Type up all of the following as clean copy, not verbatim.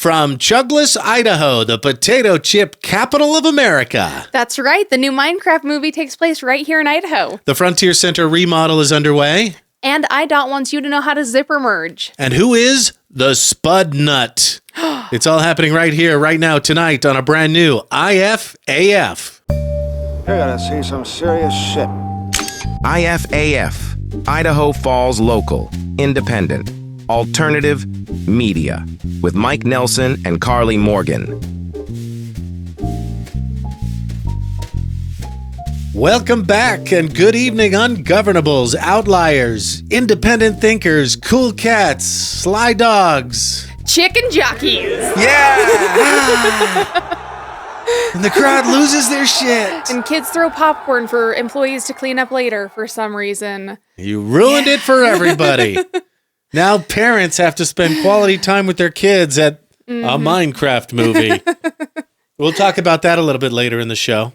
From Chuglass, Idaho, the potato chip capital of America. That's right. The new Minecraft movie takes place right here in Idaho. The Frontier Center remodel is underway. And IDOT wants you to know how to zipper merge. And who is the Spud Nut? It's all happening right here, right now, tonight on a brand new IFAF. You're gonna see some serious shit. IFAF, Idaho Falls Local, Independent, Alternative Media, with Mike Nelson and Karley Morgan. Welcome back and good evening, ungovernables, outliers, independent thinkers, cool cats, sly dogs. Chicken jockeys. Yeah! And the crowd loses their shit. And kids throw popcorn for employees to clean up later for some reason. You ruined it for everybody. Now parents have to spend quality time with their kids at a Minecraft movie. We'll talk about that a little bit later in the show.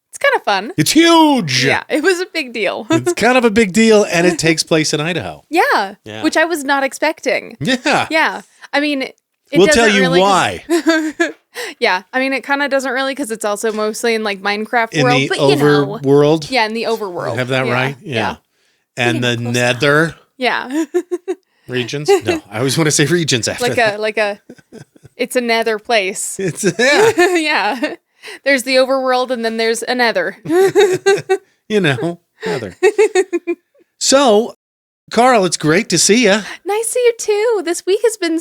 It's kind of fun. It's huge. Yeah, it was a big deal. It's kind of a big deal, and it takes place in Idaho. Yeah, Yeah. which I was not expecting. Yeah. Yeah, I mean, We'll tell you why. Yeah, I mean, it kind of doesn't really because it's also mostly in like Minecraft In world, the but you know. overworld. Yeah, in the overworld. I have that Yeah, right? Yeah. And the nether Yeah. regions? No, I always want to say regions after that. It's a nether place. It's, yeah, Yeah. There's the overworld and then there's a nether. you know, nether. So, Carl, it's great to see you. Nice to see you too. This week has been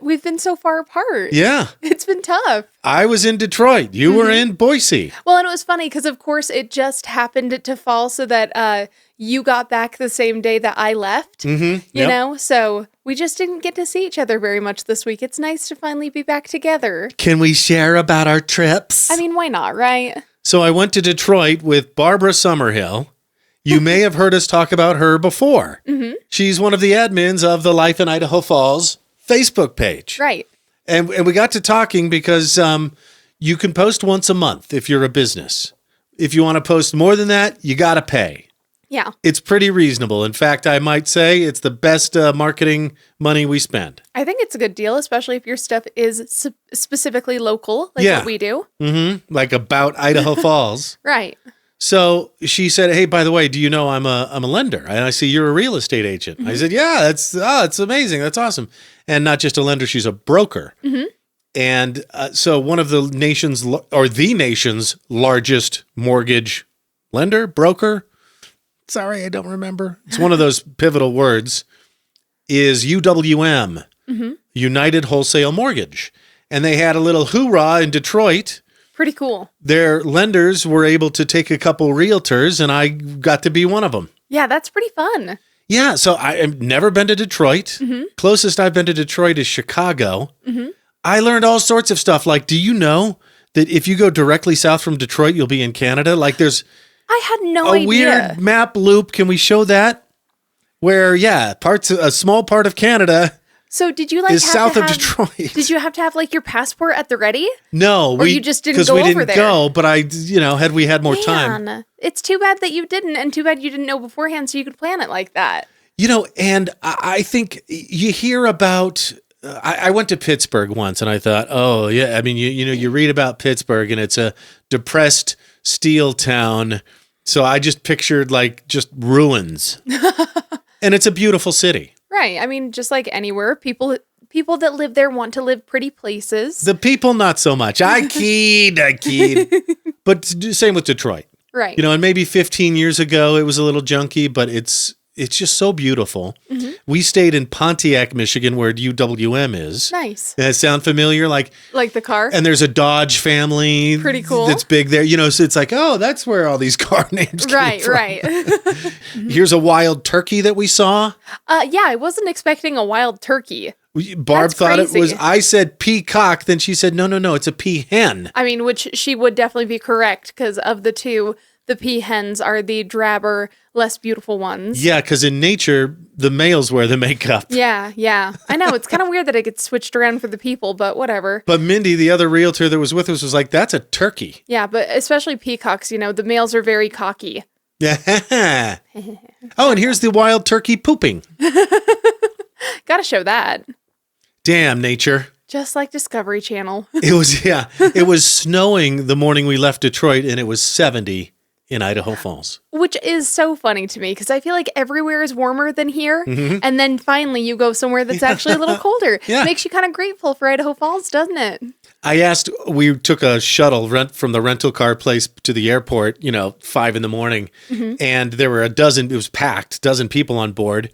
we've been so far apart. Yeah. It's been tough. I was in Detroit. You were in Boise. Well, and it was funny because, of course, it just happened to fall so that you got back the same day that I left, you know? So we just didn't get to see each other very much this week. It's nice to finally be back together. Can we share about our trips? I mean, why not, right? So I went to Detroit with Barbara Summerhill. You may have heard us talk about her before. She's one of the admins of the Life in Idaho Falls Facebook page. Right. And we got to talking because you can post once a month if you're a business. If you want to post more than that, you got to pay. Yeah. It's pretty reasonable. In fact, I might say it's the best marketing money we spend. I think it's a good deal, especially if your stuff is specifically local, like what we do. Like about Idaho Falls. Right. So she said, "Hey, by the way, do you know I'm a lender? And I see you're a real estate agent." I said, "Yeah, it's amazing. That's awesome." And not just a lender, she's a broker. And so one of the nation's largest mortgage lender, broker. Sorry, I don't remember. It's one of those pivotal words. Is UWM, United Wholesale Mortgage, and they had a little hoorah in Detroit. Pretty cool. Their lenders were able to take a couple realtors, and I got to be one of them. Yeah, that's pretty fun. Yeah, so I've never been to Detroit. Closest I've been to Detroit is Chicago. I learned all sorts of stuff. Like, do you know that if you go directly south from Detroit, you'll be in Canada? Like, there's I had no a idea. weird map loop. Can we show that? Where, a small part of Canada So did you is south of Detroit. Did you have to have like your passport at the ready? No, Or you just didn't go we over didn't there? go. But had we had more time. Man, it's too bad that you didn't, and too bad you didn't know beforehand so you could plan it like that. And I think you hear about. I went to Pittsburgh once, and I thought, oh yeah. I mean, you read about Pittsburgh, and it's a depressed steel town. So I just pictured like just ruins, and it's a beautiful city. Right. I mean, just like anywhere, people that live there want to live pretty places. The people, not so much. I keyed. But same with Detroit. Right. And maybe 15 years ago, it was a little junky, but it's just so beautiful. We stayed in Pontiac, Michigan, where UWM is. Nice. Does that sound familiar? Like the car? And there's a Dodge family. Pretty cool. That's big there. So it's like, oh, that's where all these car names came from. Right. Here's a wild turkey that we saw. Yeah, I wasn't expecting a wild turkey. Barb thought crazy. it was, I said peacock, then she said, no, it's a peahen. I mean, which she would definitely be correct, because of the two, the peahens are the drabber, less beautiful ones. Yeah, because in nature, the males wear the makeup. Yeah. I know, it's kind of weird that it gets switched around for the people, but whatever. But Mindy, the other realtor that was with us, was like, that's a turkey. Yeah, but especially peacocks, the males are very cocky. Yeah. Oh, and here's the wild turkey pooping. Gotta show that. Damn, nature. Just like Discovery Channel. It was snowing the morning we left Detroit, and it was 70 in Idaho Falls. Which is so funny to me because I feel like everywhere is warmer than here. And then finally you go somewhere that's actually a little colder. Makes you kind of grateful for Idaho Falls, doesn't it? We took a shuttle from the rental car place to the airport, 5 a.m. And there were it was packed, dozen people on board.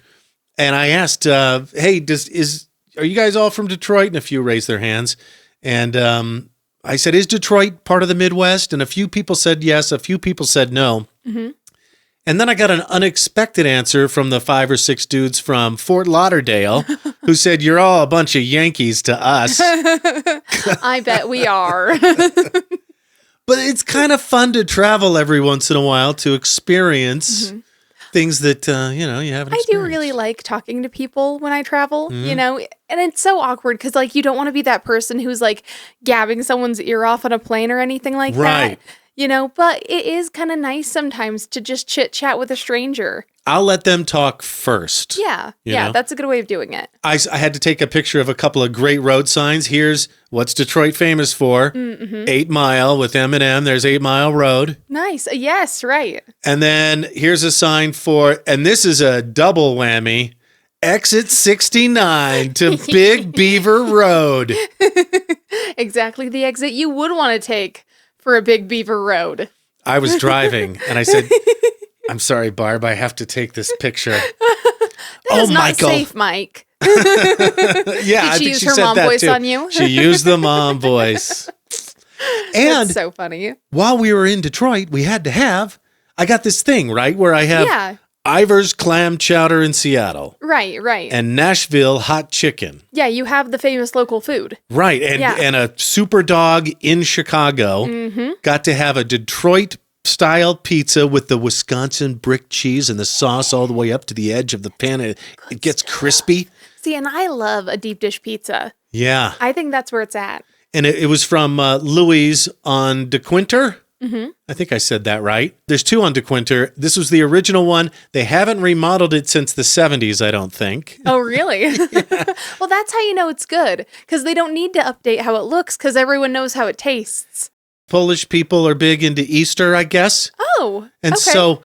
And I asked, hey, are you guys all from Detroit? And a few raised their hands. And I said, is Detroit part of the Midwest? And a few people said yes. A few people said no. And then I got an unexpected answer from the 5 or 6 dudes from Fort Lauderdale who said, you're all a bunch of Yankees to us. I bet we are. But it's kind of fun to travel every once in a while to experience things that, you haven't experienced. I do really like talking to people when I travel, and it's so awkward because, like, you don't want to be that person who's, like, gabbing someone's ear off on a plane or anything like that. But it is kind of nice sometimes to just chit-chat with a stranger. I'll let them talk first. Yeah, that's a good way of doing it. I had to take a picture of a couple of great road signs. Here's what's Detroit famous for. 8 Mile with M&M. There's 8 Mile Road. Nice. Yes, right. And then here's a sign and this is a double whammy, exit 69 to Big Beaver Road. Exactly the exit you would want to take for a Big Beaver Road. I was driving and I said, I'm sorry, Barb, I have to take this picture. That is not safe, Mike. Yeah, Did she use her mom voice on you? She used the mom voice. And that's so funny. While we were in Detroit, I got this thing, right, where I have Ivar's clam chowder in Seattle. Right. And Nashville hot chicken. Yeah, you have the famous local food. Right, and a super dog in Chicago. Got to have a Detroit style pizza with the Wisconsin brick cheese and the sauce all the way up to the edge of the pan. It gets crispy. See, and I love a deep dish pizza. Yeah. I think that's where it's at. And it was from Louis on DeQuinter. I think I said that right. There's 2 on DeQuinter. This was the original one. They haven't remodeled it since the 70s, I don't think. Oh, really? Well, that's how you know it's good, because they don't need to update how it looks, because everyone knows how it tastes. Polish people are big into Easter, I guess. Oh, and so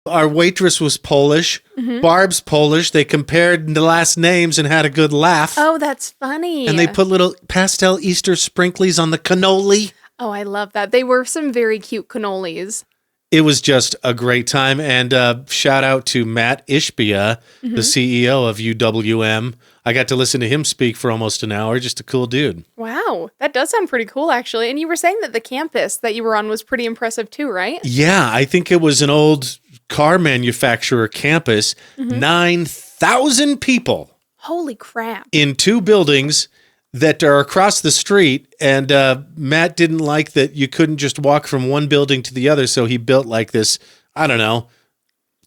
our waitress was Polish. Barb's Polish. They compared the last names and had a good laugh. Oh, that's funny. And they put little pastel Easter sprinklies on the cannoli. Oh, I love that. They were some very cute cannolis. It was just a great time. And shout out to Matt Ishbia, the CEO of UWM. I got to listen to him speak for almost an hour. Just a cool dude. Wow. That does sound pretty cool, actually. And you were saying that the campus that you were on was pretty impressive too, right? Yeah. I think it was an old car manufacturer campus. 9,000 people. Holy crap. In 2 buildings that are across the street, and Matt didn't like that you couldn't just walk from one building to the other, so he built like this, I don't know,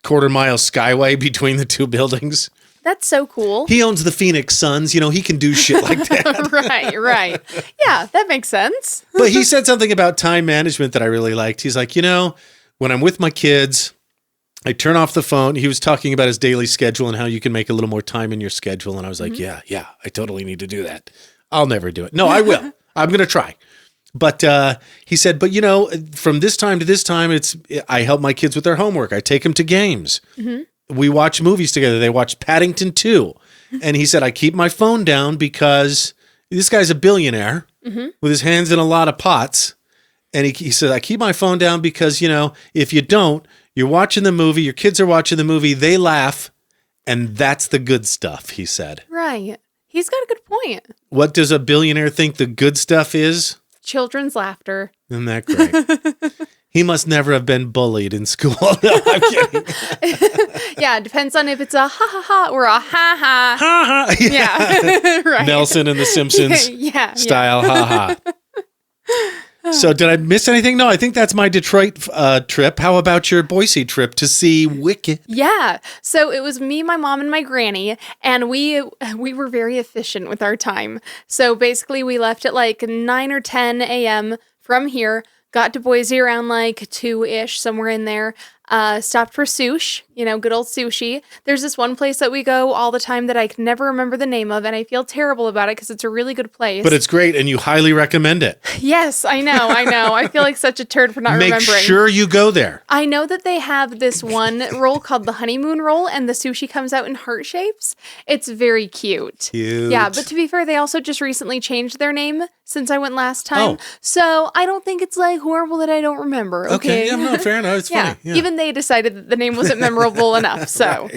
quarter-mile skyway between the 2 buildings. That's so cool. He owns the Phoenix Suns, he can do shit like that. Right. Yeah, that makes sense. But he said something about time management that I really liked. He's like, when I'm with my kids, I turn off the phone. He was talking about his daily schedule and how you can make a little more time in your schedule. And I was like, yeah, I totally need to do that. I'll never do it. No, I will. I'm going to try. But he said, from this time to this time, I help my kids with their homework. I take them to games. We watch movies together. They watch Paddington 2. And he said, I keep my phone down because this guy's a billionaire with his hands in a lot of pots. And he said, I keep my phone down because, if you don't, you're watching the movie, your kids are watching the movie, they laugh, and that's the good stuff, he said. Right. He's got a good point. What does a billionaire think the good stuff is? Children's laughter. Isn't that great? He must never have been bullied in school. No, I'm kidding. Yeah, it depends on if it's a ha-ha-ha or a ha-ha. Ha-ha. Yeah. Right. Nelson and the Simpsons style ha-ha. So did I miss anything? No, I think that's my Detroit trip. How about your Boise trip to see Wicked? Yeah. So it was me, my mom, and my granny, and we were very efficient with our time. So basically we left at like 9 or 10 a.m. from here, got to Boise around like 2-ish, somewhere in there. Stopped for sushi, good old sushi. There's this one place that we go all the time that I can never remember the name of, and I feel terrible about it because it's a really good place. But it's great, and you highly recommend it. Yes, I know. I feel like such a turd for not remembering. Make sure you go there. I know that they have this one roll called the honeymoon roll, and the sushi comes out in heart shapes. It's very cute. Yeah, but to be fair, they also just recently changed their name since I went last time. Oh. So I don't think it's like horrible that I don't remember. Okay, yeah, no, fair enough. It's funny. Yeah. Even they decided that the name wasn't memorable enough. So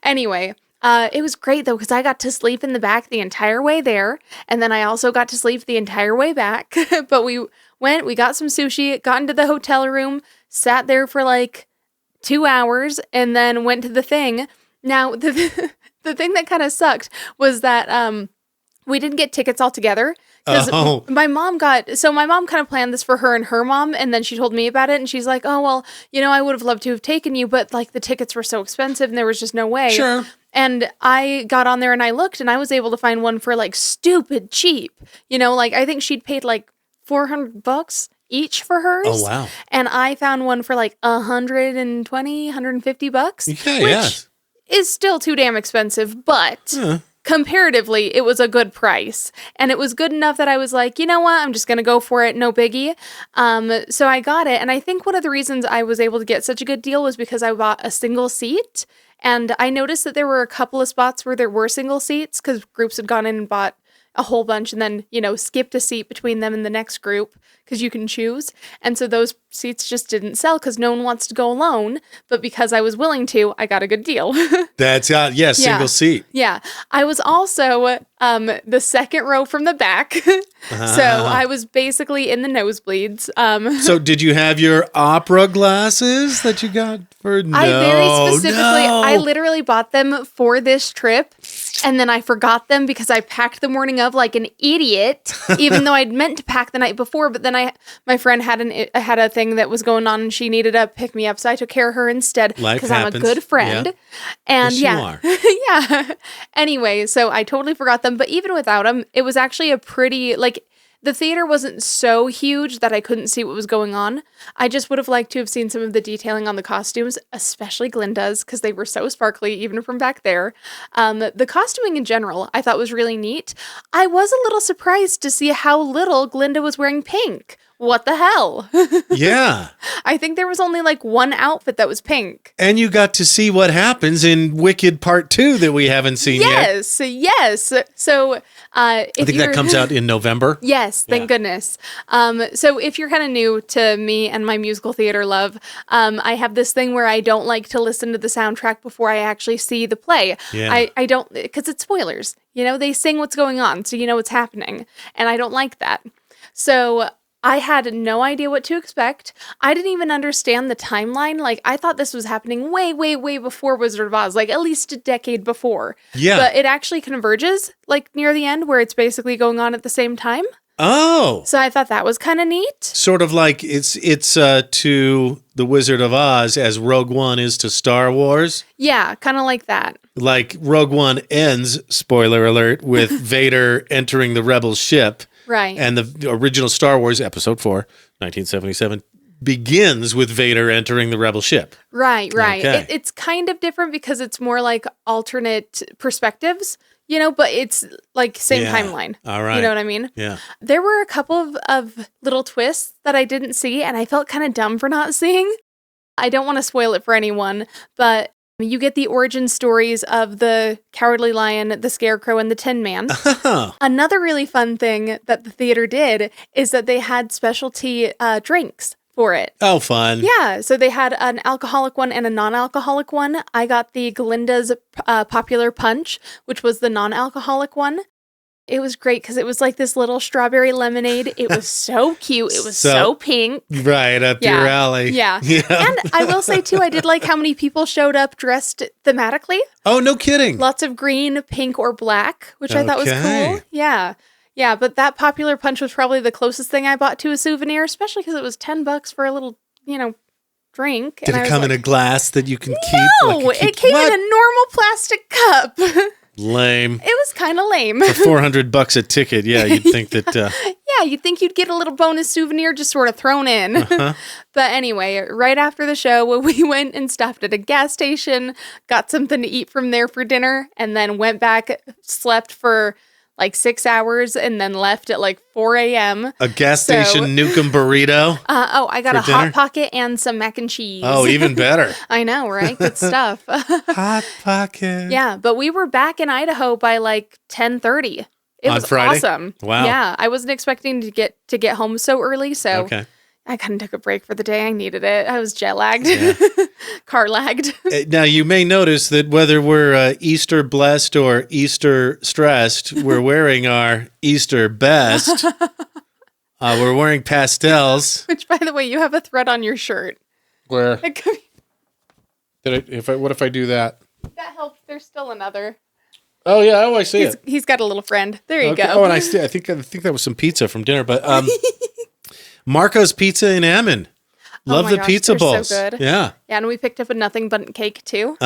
anyway, it was great though, because I got to sleep in the back the entire way there. And then I also got to sleep the entire way back. But we got some sushi, got into the hotel room, sat there for like 2 hours, and then went to the thing. Now, the thing that kind of sucked was that we didn't get tickets all together. Because my mom kind of planned this for her and her mom, and then she told me about it, and she's like, oh, well, I would have loved to have taken you, but like the tickets were so expensive and there was just no way. Sure. And I got on there and I looked, and I was able to find one for like stupid cheap. I think she'd paid like $400 each for hers. Oh, wow. And I found one for like $120, $150. Okay, which yes. is still too damn expensive, but comparatively, it was a good price. And it was good enough that I was like, you know what? I'm just going to go for it. No biggie. So I got it. And I think one of the reasons I was able to get such a good deal was because I bought a single seat. And I noticed that there were a couple of spots where there were single seats because groups had gone in and bought a whole bunch and then, skipped a seat between them and the next group because you can choose. And so those seats just didn't sell because no one wants to go alone. But because I was willing to, I got a good deal. That's single seat. Yeah. I was also the second row from the back. So I was basically in the nosebleeds. So did you have your opera glasses that you got for I very specifically, I literally bought them for this trip. And then I forgot them because I packed the morning of like an idiot, even though I'd meant to pack the night before. But then my friend had a thing that was going on and she needed to pick me up. So I took care of her instead because I'm a good friend. Yeah. And yes, you are. yeah. Anyway, so I totally forgot them. But even without them, it was actually a pretty, the theater wasn't so huge that I couldn't see what was going on. I just would have liked to have seen some of the detailing on the costumes, especially Glinda's, because they were so sparkly, even from back there. The costuming in general, I thought was really neat. I was a little surprised to see how little Glinda was wearing pink. What the hell? Yeah. I think there was only one outfit that was pink. And you got to see what happens in Wicked Part 2 that we haven't seen yet. Yes. So I think that comes out in November. Yes, thank goodness. So if you're kind of new to me and my musical theater love, I have this thing where I don't like to listen to the soundtrack before I actually see the play. Yeah. I don't, because it's spoilers. They sing what's going on, so you know what's happening. And I don't like that. So I had no idea what to expect. I didn't even understand the timeline. I thought this was happening way, way, way before Wizard of Oz, at least a decade before. Yeah. But it actually converges, near the end, where it's basically going on at the same time. Oh. So I thought that was kind of neat. Sort of like it's to The Wizard of Oz as Rogue One is to Star Wars. Yeah, kind of like that. Rogue One ends, spoiler alert, with Vader entering the Rebel ship. Right. And the original Star Wars, Episode 4, 1977, begins with Vader entering the Rebel ship. Right. Okay. It's kind of different because it's more like alternate perspectives, but it's same timeline. All right. You know what I mean? Yeah. There were a couple of little twists that I didn't see, and I felt kind of dumb for not seeing. I don't want to spoil it for anyone, but you get the origin stories of the Cowardly Lion, the Scarecrow, and the Tin Man. Another really fun thing that the theater did is that they had specialty drinks for it. Oh, fun. Yeah, so they had an alcoholic one and a non-alcoholic one. I got the Glinda's Popular Punch, which was the non-alcoholic one. It was great because it was this little strawberry lemonade. It was so cute. It was so pink. Right, up your alley. Yeah. And I will say, too, I did like how many people showed up dressed thematically. Oh, no kidding. Lots of green, pink, or black, which I thought was cool. Yeah. Yeah, but that Popular Punch was probably the closest thing I bought to a souvenir, especially because it was $10 for a little, drink. Did it come in a glass that you can keep? No, it came in a normal plastic cup. Lame. It was kind of lame. For $400 a ticket, yeah, you'd think that. Yeah, you'd think you'd get a little bonus souvenir just sort of thrown in. But anyway, right after the show, we went and stopped at a gas station, got something to eat from there for dinner, and then went back, slept for like 6 hours, and then left at like 4 a.m. A gas station Nukem burrito? I got a dinner? Hot Pocket and some mac and cheese. Oh, even better. I know, right? Good stuff. Hot Pocket. Yeah, but we were back in Idaho by like 10:30. It On was Friday? awesome. Wow. Yeah, I wasn't expecting to get home so early, so Okay. I kind of took a break for the day. I needed it. I was jet lagged, car lagged. Now, you may notice that whether we're Easter blessed or Easter stressed, we're wearing our Easter best. We're wearing pastels. Which, by the way, you have a thread on your shirt. Where? It could be- What if I do that? that helps. There's still another. Oh yeah, I see it. He's got a little friend. There you go. Oh, and I think that was some pizza from dinner, but Marco's Pizza in Ammon. Love my the gosh, pizza they're so balls. good. Yeah. Yeah, and we picked up a nothing but cake too.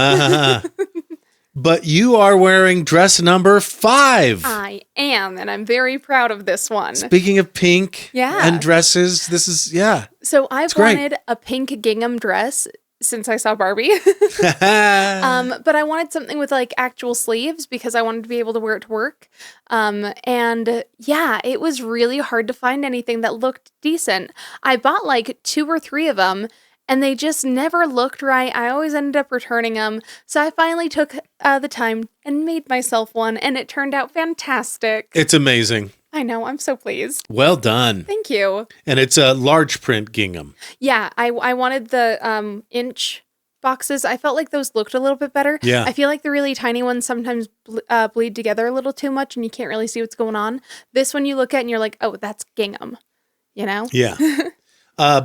But you are wearing dress number 5. I am, and I'm very proud of this one. Speaking of pink and dresses, this is So I've great. wanted a pink gingham dress since I saw Barbie. But I wanted something with like actual sleeves because I wanted to be able to wear it to work. And yeah, it was really hard to find anything that looked decent. I bought like 2 or 3 of them and they just never looked right. I always ended up returning them. So I finally took the time and made myself one and it turned out fantastic. It's amazing. I know, I'm so pleased. Well done. Thank you. And it's a large print gingham. Yeah, I wanted the inch boxes. I felt like those looked a little bit better. Yeah. I feel like the really tiny ones sometimes bleed together a little too much and you can't really see what's going on. This one you look at and you're like, oh, that's gingham, you know? Yeah.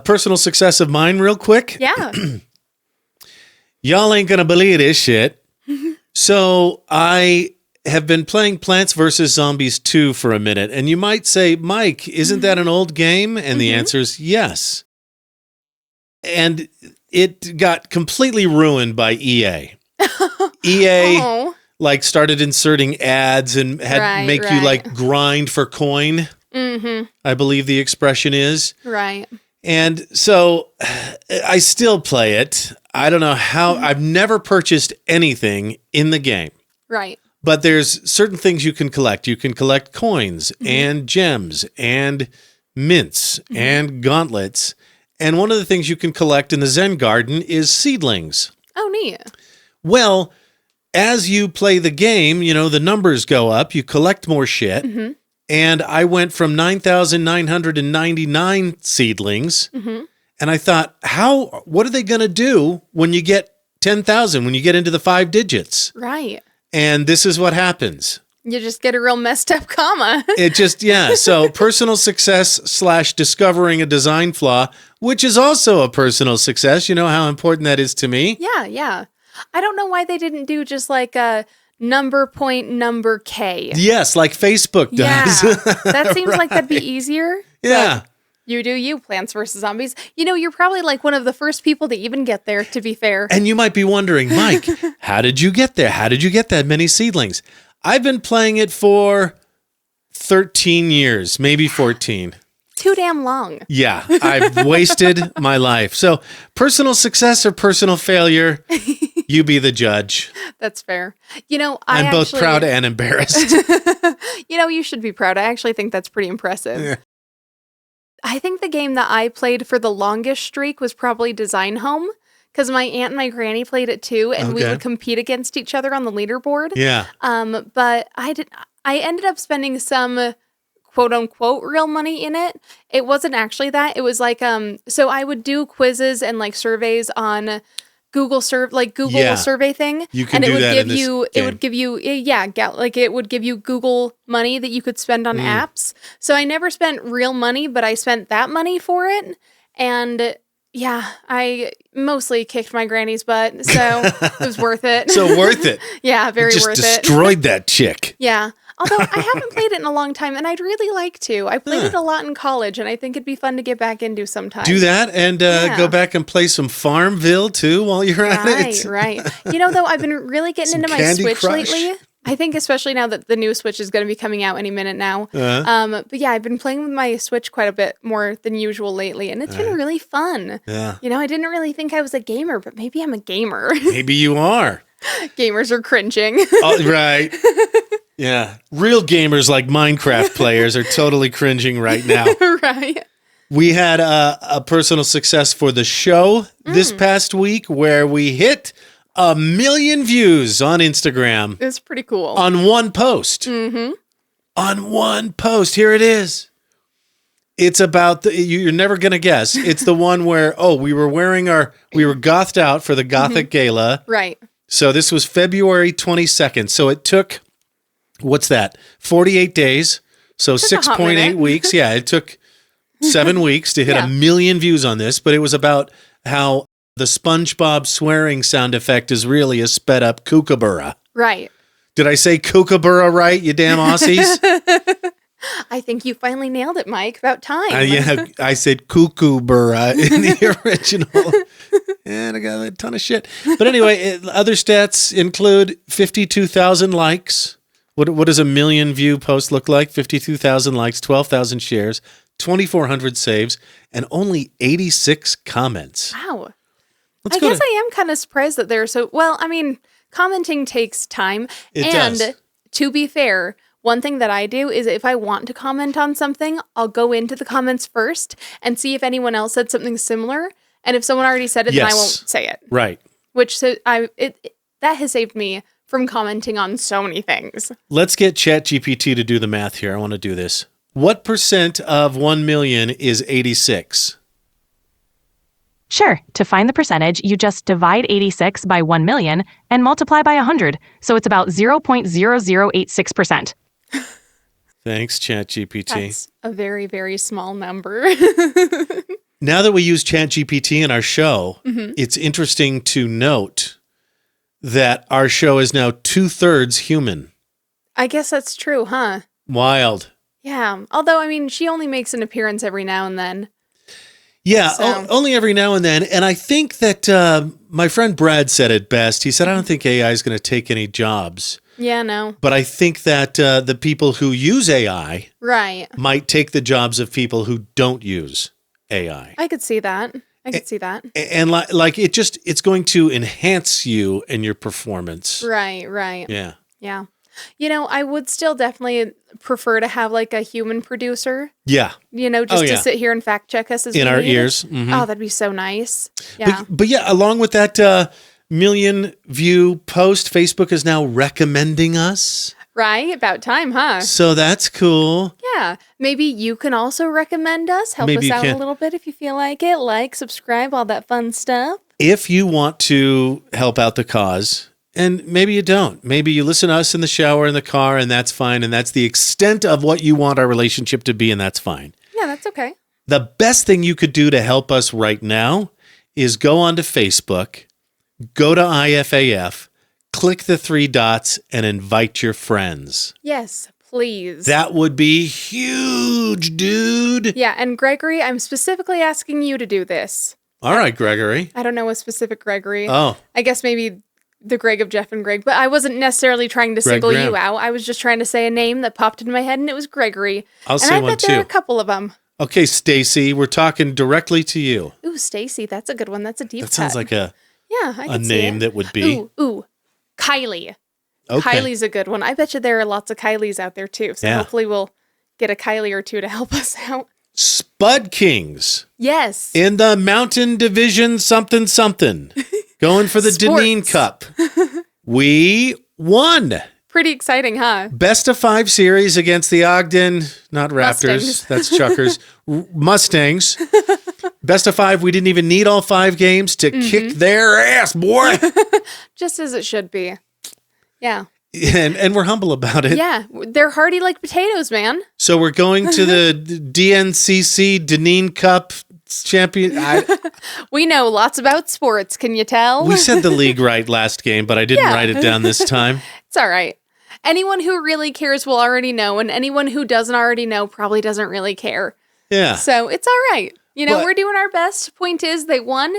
Personal success of mine real quick. Yeah. Y'all ain't gonna believe this shit. So I have been playing Plants vs. Zombies 2 for a minute, and you might say, Mike, isn't that an old game? And the answer is yes. And it got completely ruined by EA. EA Oh. like started inserting ads and had make you like grind for coin. I believe the expression is. Right. And so I still play it. I don't know how. I've never purchased anything in the game. Right. But there's certain things you can collect. You can collect coins and gems and mints and gauntlets. And one of the things you can collect in the Zen Garden is seedlings. Oh, neat. Well, as you play the game, you know, the numbers go up. You collect more shit. And I went from 9,999 seedlings. And I thought, what are they going to do when you get 10,000, when you get into the 5 digits? Right. And this is what happens. You just get a real messed up comma. It just, so personal success / discovering a design flaw, which is also a personal success. You know how important that is to me? Yeah, yeah. I don't know why they didn't do just like a number K. Yes, like Facebook does. Yeah, that seems like that'd be easier. Yeah. But you do you, Plants vs. Zombies. You know, you're probably like one of the first people to even get there, to be fair. And you might be wondering, Mike, how did you get there? How did you get that many seedlings? I've been playing it for 13 years, maybe 14. Too damn long. Yeah, I've wasted my life. So personal success or personal failure, you be the judge. That's fair. You know, I'm both proud and embarrassed. You know, you should be proud. I actually think that's pretty impressive. Yeah. I think the game that I played for the longest streak was probably Design Home, because my aunt and my granny played it too, and we would compete against each other on the leaderboard. Yeah. But I ended up spending some quote unquote real money in it. It wasn't actually that. It was like so I would do quizzes and like surveys on Google survey thing. You can and do it would that give in you this it would give you it would give you Google money that you could spend on apps. So I never spent real money, but I spent that money for it. And yeah, I mostly kicked my granny's butt, so it was worth it. So worth it. Yeah, very Just worth it. destroyed that chick. Yeah. Although I haven't played it in a long time, and I'd really like to. I played it a lot in college, and I think it'd be fun to get back into sometime. Do that and go back and play some Farmville too while you're at it. Right. You know, though, I've been really getting into my Candy Switch Crush. lately. I think especially now that the new Switch is going to be coming out any minute now. But yeah, I've been playing with my Switch quite a bit more than usual lately, and it's been really fun. Yeah. You know, I didn't really think I was a gamer, but maybe I'm a gamer. Maybe you are. Gamers are cringing. Oh, right. Yeah. Real gamers like Minecraft players are totally cringing right now. Right. We had a personal success for the show this past week where we hit 1 million views on Instagram. It's pretty cool. On one post. Mm-hmm. On one post. Here it is. It's about you're never going to guess. It's the one where, we were gothed out for the Gothic Gala. Right. So this was February 22nd. So it took, what's that? 48 days. So 6.8 weeks. Yeah, it took 7 weeks to hit 1 million views on this, but it was about how the SpongeBob swearing sound effect is really a sped up kookaburra. Right. Did I say kookaburra right, you damn Aussies? I think you finally nailed it, Mike. About time. Yeah, I said kookaburra in the original. And I got a ton of shit. But anyway, other stats include 52,000 likes. What does a 1 million view post look like? 52,000 likes, 12,000 shares, 2,400 saves, and only 86 comments. Wow. I guess I am kind of surprised that they're so... Well, I mean, commenting takes time. It does. To be fair, one thing that I do is if I want to comment on something, I'll go into the comments first and see if anyone else said something similar. And if someone already said it, then I won't say it. Right. That has saved me from commenting on so many things. Let's get ChatGPT to do the math here. I want to do this. What % of 1 million is 86? Sure. To find the percentage, you just divide 86 by 1 million and multiply by 100. So it's about 0.0086%. Thanks, ChatGPT. That's a very, very small number. Now that we use ChatGPT in our show, it's interesting to note that our show is now 2/3 human. I guess that's true, huh? Wild. Yeah. Although, I mean, she only makes an appearance every now and then. Yeah, So. only every now and then. And I think that my friend Brad said it best. He said, I don't think AI is going to take any jobs. Yeah, no. But I think that the people who use AI might take the jobs of people who don't use AI. I could see that. And like it's going to enhance you and your performance. Right. Yeah. Yeah. You know, I would still definitely prefer to have like a human producer. Yeah. You know, just to sit here and fact check us as in our we need ears. it. Mm-hmm. Oh, that'd be so nice. Yeah. But yeah, along with that 1 million view post, Facebook is now recommending us. Right? About time, huh? So that's cool. Yeah. Maybe you can also recommend us. Help us out a little bit if you feel like it. Like, subscribe, all that fun stuff. If you want to help out the cause, and maybe you don't. Maybe you listen to us in the shower, in the car, and that's fine. And that's the extent of what you want our relationship to be, and that's fine. Yeah, that's okay. The best thing you could do to help us right now is go onto Facebook, go to IFAF, click the 3 dots, and invite your friends. Yes, please. That would be huge, dude. Yeah, and Gregory, I'm specifically asking you to do this. All right, Gregory. I don't know a specific Gregory. Oh. I guess maybe the Greg of Jeff and Greg, but I wasn't necessarily trying to single you out. I was just trying to say a name that popped into my head, and it was Gregory. I'll say one too. And I bet there are a couple of them. Okay, Stacy, we're talking directly to you. Ooh, Stacy, that's a good one. That's a deep cut. That sounds like a name that would be. Ooh, Kylie. Okay. Kylie's a good one. I bet you there are lots of Kylies out there too. So hopefully we'll get a Kylie or two to help us out. Spud Kings. Yes. In the Mountain Division something. Going for the Deneen Cup. We won. Pretty exciting, huh? Best of 5 series against the Ogden, not Raptors, that's Chuckers, Mustangs. Best of 5, we didn't even need all 5 games to kick their ass, boy. Just as it should be. Yeah. And we're humble about it. Yeah, they're hearty like potatoes, man. So we're going to the DNCC Deneen Cup champion. We know lots about sports, can you tell? We said the league right last game, but I didn't write it down this time. It's all right. Anyone who really cares will already know, and anyone who doesn't already know probably doesn't really care. Yeah. So it's all right. You know, we're doing our best. Point is, they won.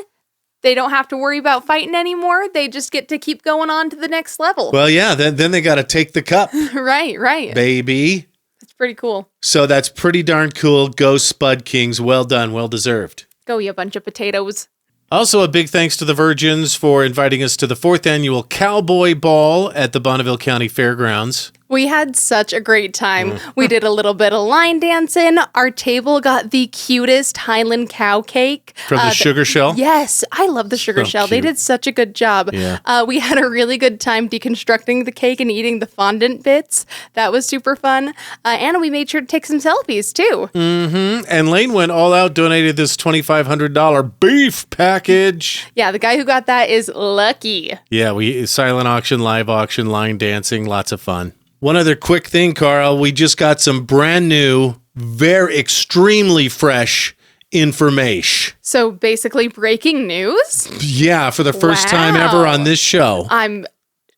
They don't have to worry about fighting anymore. They just get to keep going on to the next level. Well, yeah, then they got to take the cup. Right. Baby. It's pretty cool. So that's pretty darn cool. Go Spud Kings. Well done. Well deserved. Go, you bunch of potatoes. Also, a big thanks to the Virgins for inviting us to the 4th annual Cowboy Ball at the Bonneville County Fairgrounds. We had such a great time. We did a little bit of line dancing. Our table got the cutest Highland cow cake. From the sugar shell? Yes, I love the sugar shell. They cute. did such a good job. Yeah. We had a really good time deconstructing the cake and eating the fondant bits. That was super fun. And we made sure to take some selfies, too. And Lane went all out, donated this $2,500 beef package. Yeah, the guy who got that is lucky. Yeah, we silent auction, live auction, line dancing, lots of fun. One other quick thing, Carl, we just got some brand new, very extremely fresh information. So basically breaking news? Yeah, for the first time ever on this show. I'm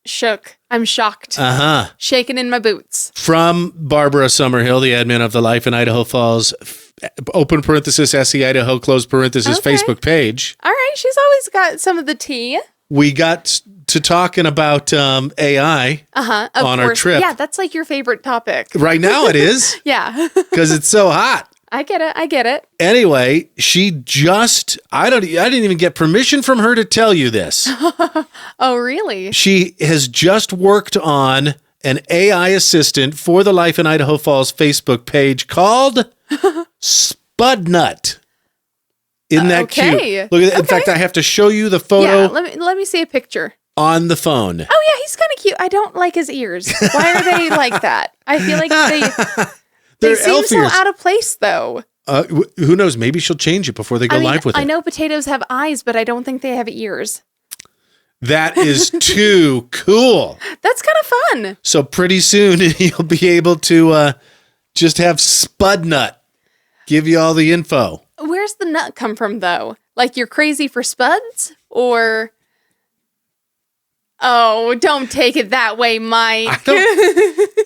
shook. I'm shocked. Uh-huh. Shaking in my boots. From Barbara Summerhill, the admin of the Life in Idaho Falls, open parenthesis, SE Idaho, close parenthesis, Okay. Facebook page. All right, she's always got some of the tea. We got to talking about AI Of on our course. trip. Yeah, that's like your favorite topic. Right now it is, Yeah. because it's so hot. I get it. Anyway, she just, I didn't even get permission from her to tell you this. Oh, really? She has just worked on an AI assistant for the Life in Idaho Falls Facebook page called Spudnut. Isn't that okay. cute? Look at that. In fact, I have to show you the photo Yeah, let me see a picture. on the phone. Oh yeah, he's kind of cute. I don't like his ears. Why are they like that? I feel like they They're seem elf so ears. out of place though. Who knows? Maybe she'll change it before they go I mean, live with it. I know potatoes have eyes, but I don't think they have ears. That is too cool. That's kind of fun. So pretty soon you'll be able to just have Spudnut give you all the info. Where's the nut come from though? Like you're crazy for spuds or oh, don't take it that way, Mike.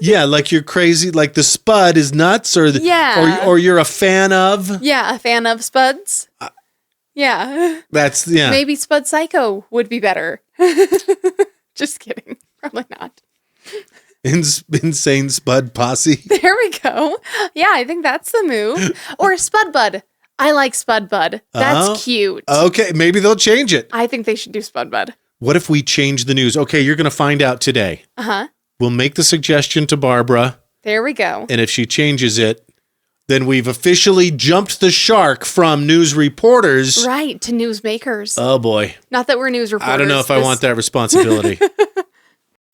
Yeah, like you're crazy, like the Spud is nuts, or Yeah. or you're a fan of. Yeah, a fan of spuds. Yeah. That's Maybe Spud Psycho would be better. Just kidding. Probably not. Insane Spud posse. There we go. Yeah, I think that's the move. Or Spud Bud. I like Spud Bud. That's cute. Okay, maybe they'll change it. I think they should do Spud Bud. What if we change the news? Okay, you're going to find out today. Uh-huh. We'll make the suggestion to Barbara, There we go. and if she changes it, then we've officially jumped the shark from news reporters. Right, to newsmakers. Oh boy. Not that we're news reporters. I don't know if I want that responsibility.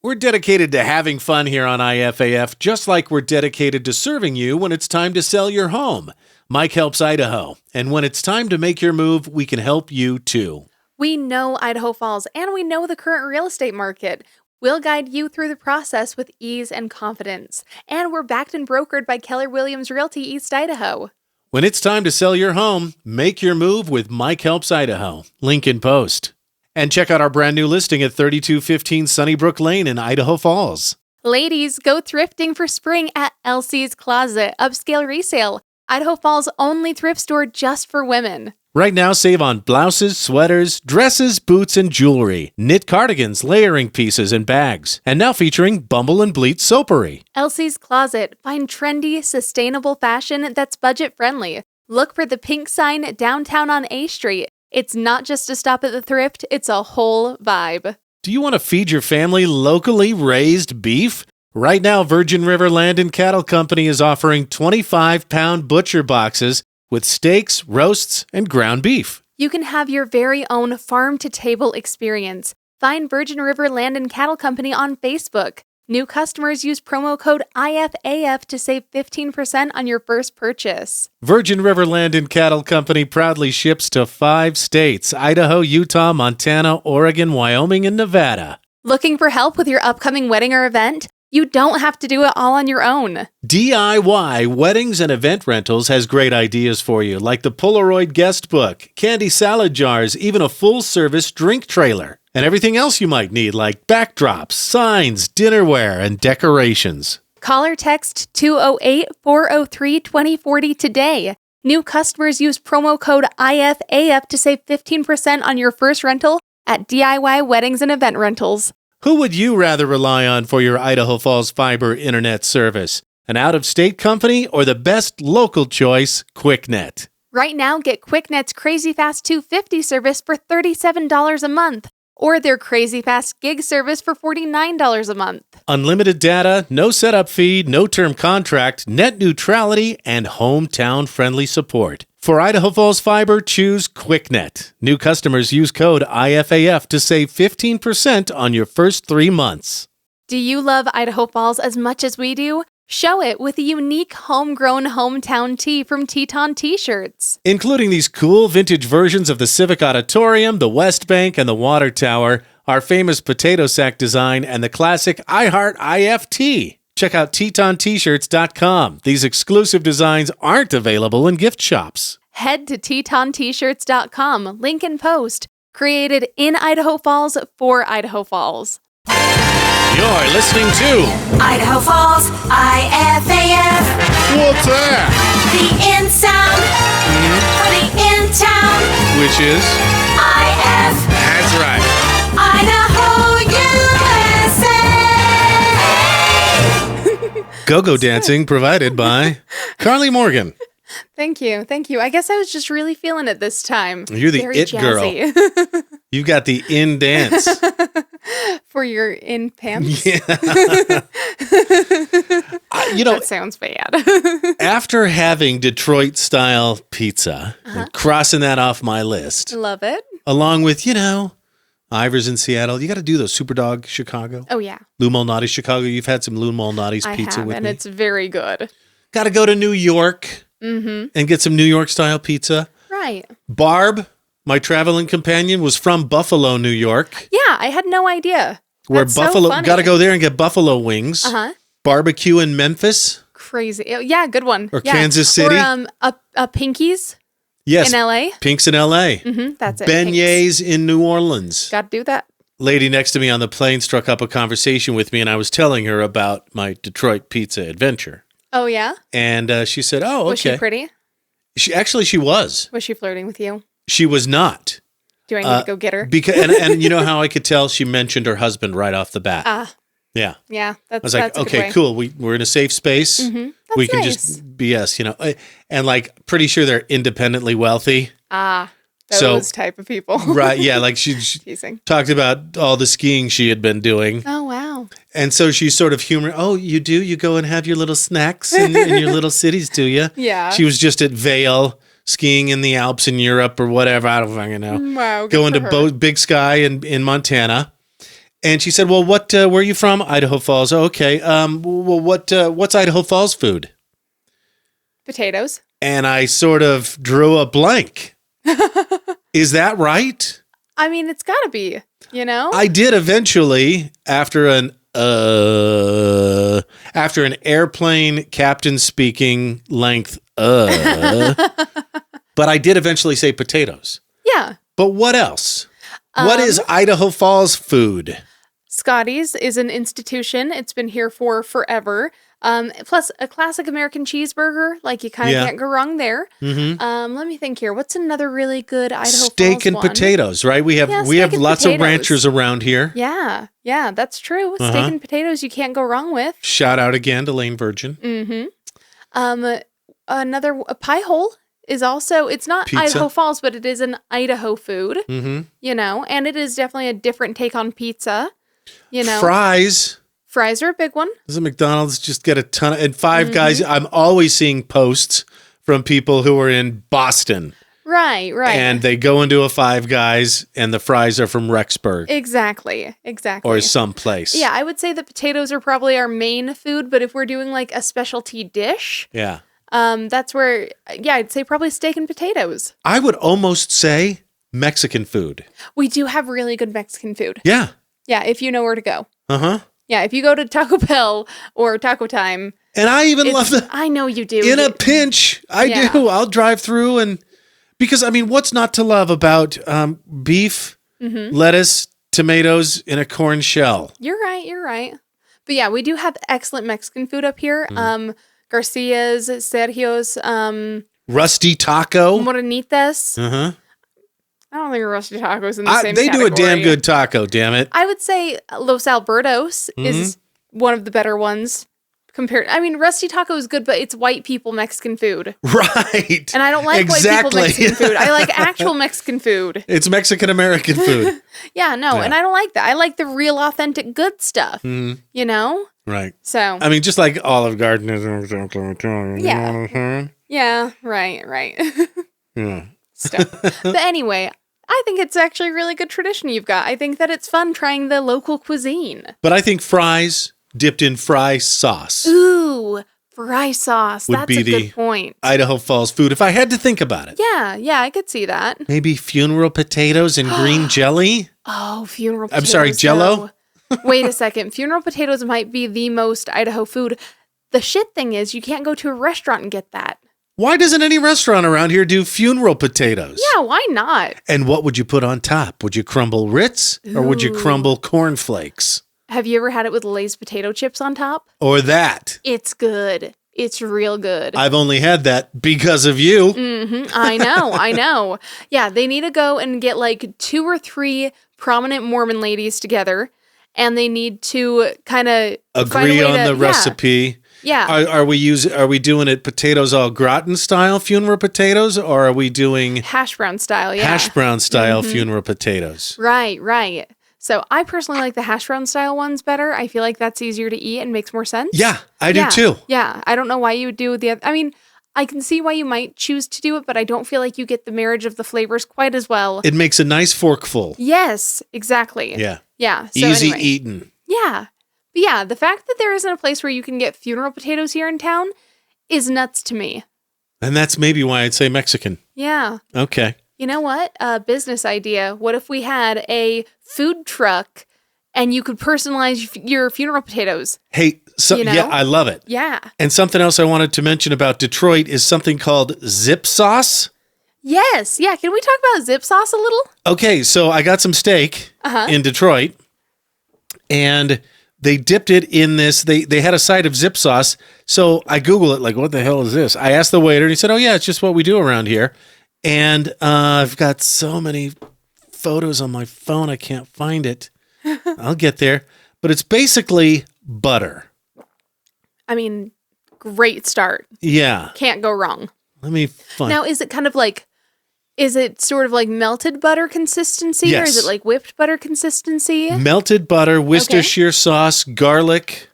We're dedicated to having fun here on IFAF, just like we're dedicated to serving you when it's time to sell your home. Mike helps Idaho, and when it's time to make your move, we can help you too. We know Idaho Falls, and we know the current real estate market. We'll guide you through the process with ease and confidence. And we're backed and brokered by Keller Williams Realty East Idaho. When it's time to sell your home, make your move with Mike Helps Idaho. Link in post. And check out our brand new listing at 3215 Sunnybrook Lane in Idaho Falls. Ladies, go thrifting for spring at Elsie's Closet, upscale resale. Idaho Falls' only thrift store just for women. Right now, save on blouses, sweaters, dresses, boots, and jewelry, knit cardigans, layering pieces, and bags. And now featuring Bumble and Bleat soapery. Elsie's Closet. Find trendy, sustainable fashion that's budget-friendly. Look for the pink sign downtown on A Street. It's not just a stop at the thrift, it's a whole vibe. Do you want to feed your family locally raised beef? Right now, Virgin River Land and Cattle Company is offering 25-pound butcher boxes with steaks, roasts, and ground beef. You can have your very own farm-to-table experience. Find Virgin River Land and Cattle Company on Facebook. New customers use promo code IFAF to save 15% on your first purchase. Virgin River Land and Cattle Company proudly ships to 5 states: Idaho, Utah, Montana, Oregon, Wyoming, and Nevada. Looking for help with your upcoming wedding or event? You don't have to do it all on your own. DIY Weddings and Event Rentals has great ideas for you, like the Polaroid guest book, candy salad jars, even a full-service drink trailer, and everything else you might need, like backdrops, signs, dinnerware, and decorations. Call or text 208-403-2040 today. New customers use promo code IFAF to save 15% on your first rental at DIY Weddings and Event Rentals. Who would you rather rely on for your Idaho Falls fiber internet service? An out-of-state company or the best local choice, QuickNet? Right now, get QuickNet's Crazy Fast 250 service for $37 a month, or their Crazy Fast Gig service for $49 a month. Unlimited data, no setup fee, no term contract, net neutrality, and hometown-friendly support. For Idaho Falls Fiber, choose QuickNet. New customers use code IFAF to save 15% on your first 3 months. Do you love Idaho Falls as much as we do? Show it with a unique homegrown hometown tee from Teton T-shirts. Including these cool vintage versions of the Civic Auditorium, the West Bank, and the Water Tower, our famous potato sack design, and the classic I Heart IFT. Check out TetonT-shirts.com. These exclusive designs aren't available in gift shops. Head to TetonT-shirts.com, link in post. Created in Idaho Falls for Idaho Falls. You're listening to Idaho Falls, IFAF. What's That? The in sound for the in town. Which is IF. That's right. Idaho, USA. Go-go dancing provided by Karley Morgan. Thank you. Thank you. I guess I was just really feeling it this time. You're the Very it jazzy. girl. You've got the in dance. For your in pants? Yeah. That sounds bad. After having Detroit-style pizza, and crossing that off my list, Love it. along with, Ivers in Seattle, you got to do those Superdog Chicago. Oh, yeah. Lou Malnati's Chicago. You've had some Lou Malnati's I pizza have, with and me. it's very good. Got to go to New York and get some New York-style pizza. Right. Barb, my traveling companion, was from Buffalo, New York. Yeah, I had no idea. Where That's so Buffalo, funny. got to go there and get buffalo wings. Uh-huh. Barbecue in Memphis. Crazy. Yeah, good one. Or Yeah. Kansas City. Or a Pinkies Yes. in LA. Pink's in LA. That's it. Beignets in New Orleans. Got to do that. Lady next to me on the plane struck up a conversation with me, and I was telling her about my Detroit pizza adventure. Oh, yeah? And she said, "Oh, okay." Was she pretty? She was. Was she flirting with you? She was not. Do I need to go get her? Because and you know how I could tell? She mentioned her husband right off the bat. Yeah. Yeah, I was like, that's a good okay, way. cool. We're in a safe space. We can nice. just BS, and like pretty sure they're independently wealthy. Those type of people. Right. Yeah. Like she Teasing. talked about all the skiing she had been doing. Oh, wow. And so she's sort of humor. Oh, you do? You go and have your little snacks in your little cities, do you? Yeah. She was just at Vail skiing in the Alps in Europe or whatever. I don't fucking know. Wow. good Going for to her. Big Sky in Montana. And she said, well, where are you from? Idaho Falls. Oh, okay. Well, what's Idaho Falls food? Potatoes. And I sort of drew a blank. Is that right? I mean, it's got to be, I did eventually after an airplane captain speaking length. But I did eventually say potatoes. Yeah. But what else? What is Idaho Falls food? Scotty's is an institution. It's been here for forever. Plus a classic American cheeseburger. Like you kind of can't go wrong there. Let me think here. What's another really good Idaho Steak Falls and one? potatoes, right? We have steak and lots potatoes. of ranchers around here. Yeah, that's true. Steak and potatoes you can't go wrong with. Shout out again to Lane Virgin. Another a pie hole is also, it's not Pizza. Idaho Falls, but it is an Idaho food. And it is definitely a different take on pizza. Fries. Fries are a big one. Doesn't McDonald's just get a ton of, and Five Guys? I'm always seeing posts from people who are in Boston. Right. And they go into a Five Guys and the fries are from Rexburg Exactly. or someplace. Yeah, I would say the potatoes are probably our main food, but if we're doing like a specialty dish, Yeah. that's where, I'd say probably steak and potatoes. I would almost say Mexican food. We do have really good Mexican food. Yeah. Yeah, if you know where to go. Uh-huh. Yeah, if you go to Taco Bell or Taco Time. And I even love the, I know you do. in a pinch, I do. I'll drive through and, because I mean, what's not to love about beef, lettuce, tomatoes in a corn shell? You're right. But yeah, we do have excellent Mexican food up here. Garcia's, Sergio's, Rusty Taco. Morenitas. Uh-huh. I don't think Rusty Taco's in the same They category. do a damn good taco, damn it. I would say Los Albertos is one of the better ones. Rusty Taco is good, but it's white people Mexican food. Right. And I don't like white people Mexican food. I like actual Mexican food. It's Mexican-American food. Yeah, no, and I don't like that. I like the real, authentic, good stuff, you know? Right. So. I mean, just like Olive Garden is exactly Italian. Yeah. You know what I'm saying? Yeah, right. Yeah. Stuff. But anyway, I think it's actually a really good tradition you've got. I think that it's fun trying the local cuisine. But I think fries dipped in fry sauce Ooh, fry sauce. would That's be a the good point. Idaho Falls food, if I had to think about it. Yeah, I could see that. Maybe funeral potatoes and green jelly? Oh, funeral potatoes. I'm sorry, Jell-O? though. Wait a second. Funeral potatoes might be the most Idaho food. The shit thing is, you can't go to a restaurant and get that. Why doesn't any restaurant around here do funeral potatoes? Yeah, why not? And what would you put on top? Would you crumble Ritz or would you crumble cornflakes? Have you ever had it with Lay's potato chips on top? Or that? It's good. It's real good. I've only had that because of you. I know. Yeah, they need to go and get like 2 or 3 prominent Mormon ladies together, and they need to kind of Agree on the recipe. Yeah. Are we doing it potatoes au gratin style funeral potatoes, or are we doing Hash brown style, yeah. hash brown style funeral potatoes? Right. So I personally like the hash brown style ones better. I feel like that's easier to eat and makes more sense. Yeah, I do too. Yeah, I don't know why you would do the other. I mean, I can see why you might choose to do it, but I don't feel like you get the marriage of the flavors quite as well. It makes a nice forkful. Yes, exactly. Yeah. Yeah. So Easy anyway. eating. Yeah. But yeah, the fact that there isn't a place where you can get funeral potatoes here in town is nuts to me. And that's maybe why I'd say Mexican. Yeah. Okay. You know what? A business idea. What if we had a food truck and you could personalize your funeral potatoes? Hey, You know? yeah, I love it. Yeah. And something else I wanted to mention about Detroit is something called zip sauce. Yes. Yeah. Can we talk about zip sauce a little? Okay, so I got some steak in Detroit, and they dipped it in this. They had a side of zip sauce, so I Google it, like, what the hell is this? I asked the waiter, and he said, oh, yeah, it's just what we do around here. And I've got so many photos on my phone, I can't find it. I'll get there. But it's basically butter. I mean, great start. Yeah. Can't go wrong. Let me find. Now, is it sort of like melted butter consistency, or is Yes. it like whipped butter consistency? Melted butter, Worcestershire sauce, garlic,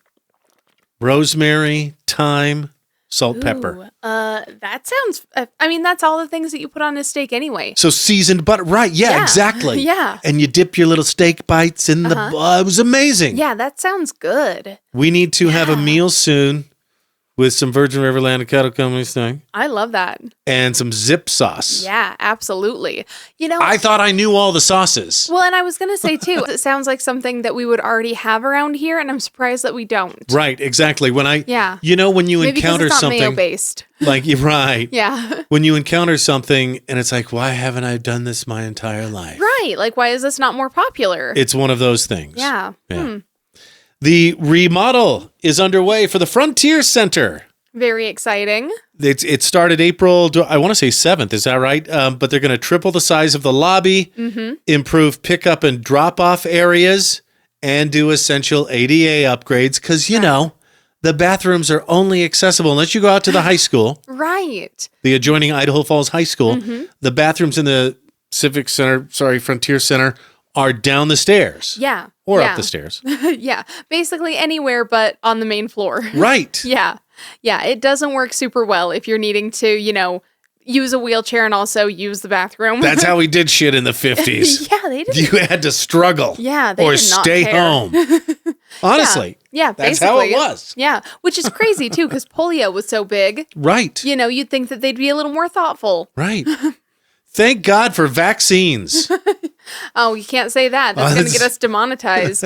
rosemary, thyme, salt, pepper. That sounds. I mean, that's all the things that you put on a steak anyway. So seasoned butter. Right. Yeah, Yeah. exactly. Yeah. And you dip your little steak bites in the. It was amazing. Yeah, that sounds good. We need to have a meal soon with some Virgin River Land and Cattle Company thing I love that. and some zip sauce. Yeah, absolutely. You know, I thought I knew all the sauces. well, and I was gonna say too, it sounds like something that we would already have around here, and I'm surprised that we don't. Right. Exactly. When I. Yeah. You know, when you Maybe because encounter it's not something mayo based. like you're right. Yeah. When you encounter something and it's like, why haven't I done this my entire life? Right. Like, why is this not more popular? It's one of those things. Yeah. Yeah. The remodel is underway for the Frontier Center. Very exciting. It started April, I want to say 7th, is that right? But they're going to triple the size of the lobby, improve pickup and drop-off areas, and do essential ADA upgrades because, you know, the bathrooms are only accessible unless you go out to the high school, Right. the adjoining Idaho Falls High School. The bathrooms in the Frontier Center are down the stairs. Yeah. Or yeah. up the stairs. Yeah. Basically anywhere but on the main floor. Right. Yeah. Yeah. It doesn't work super well if you're needing to, you know, use a wheelchair and also use the bathroom. That's how we did shit in the 50s. Yeah, they did. You had to struggle. Yeah, they or did not stay care. home. Honestly. Yeah, That's basically. how it was. Yeah, which is crazy too because polio was so big. Right. You know, you'd think that they'd be a little more thoughtful. Right. Thank God for vaccines. Oh, you can't say that. That's going to get us demonetized.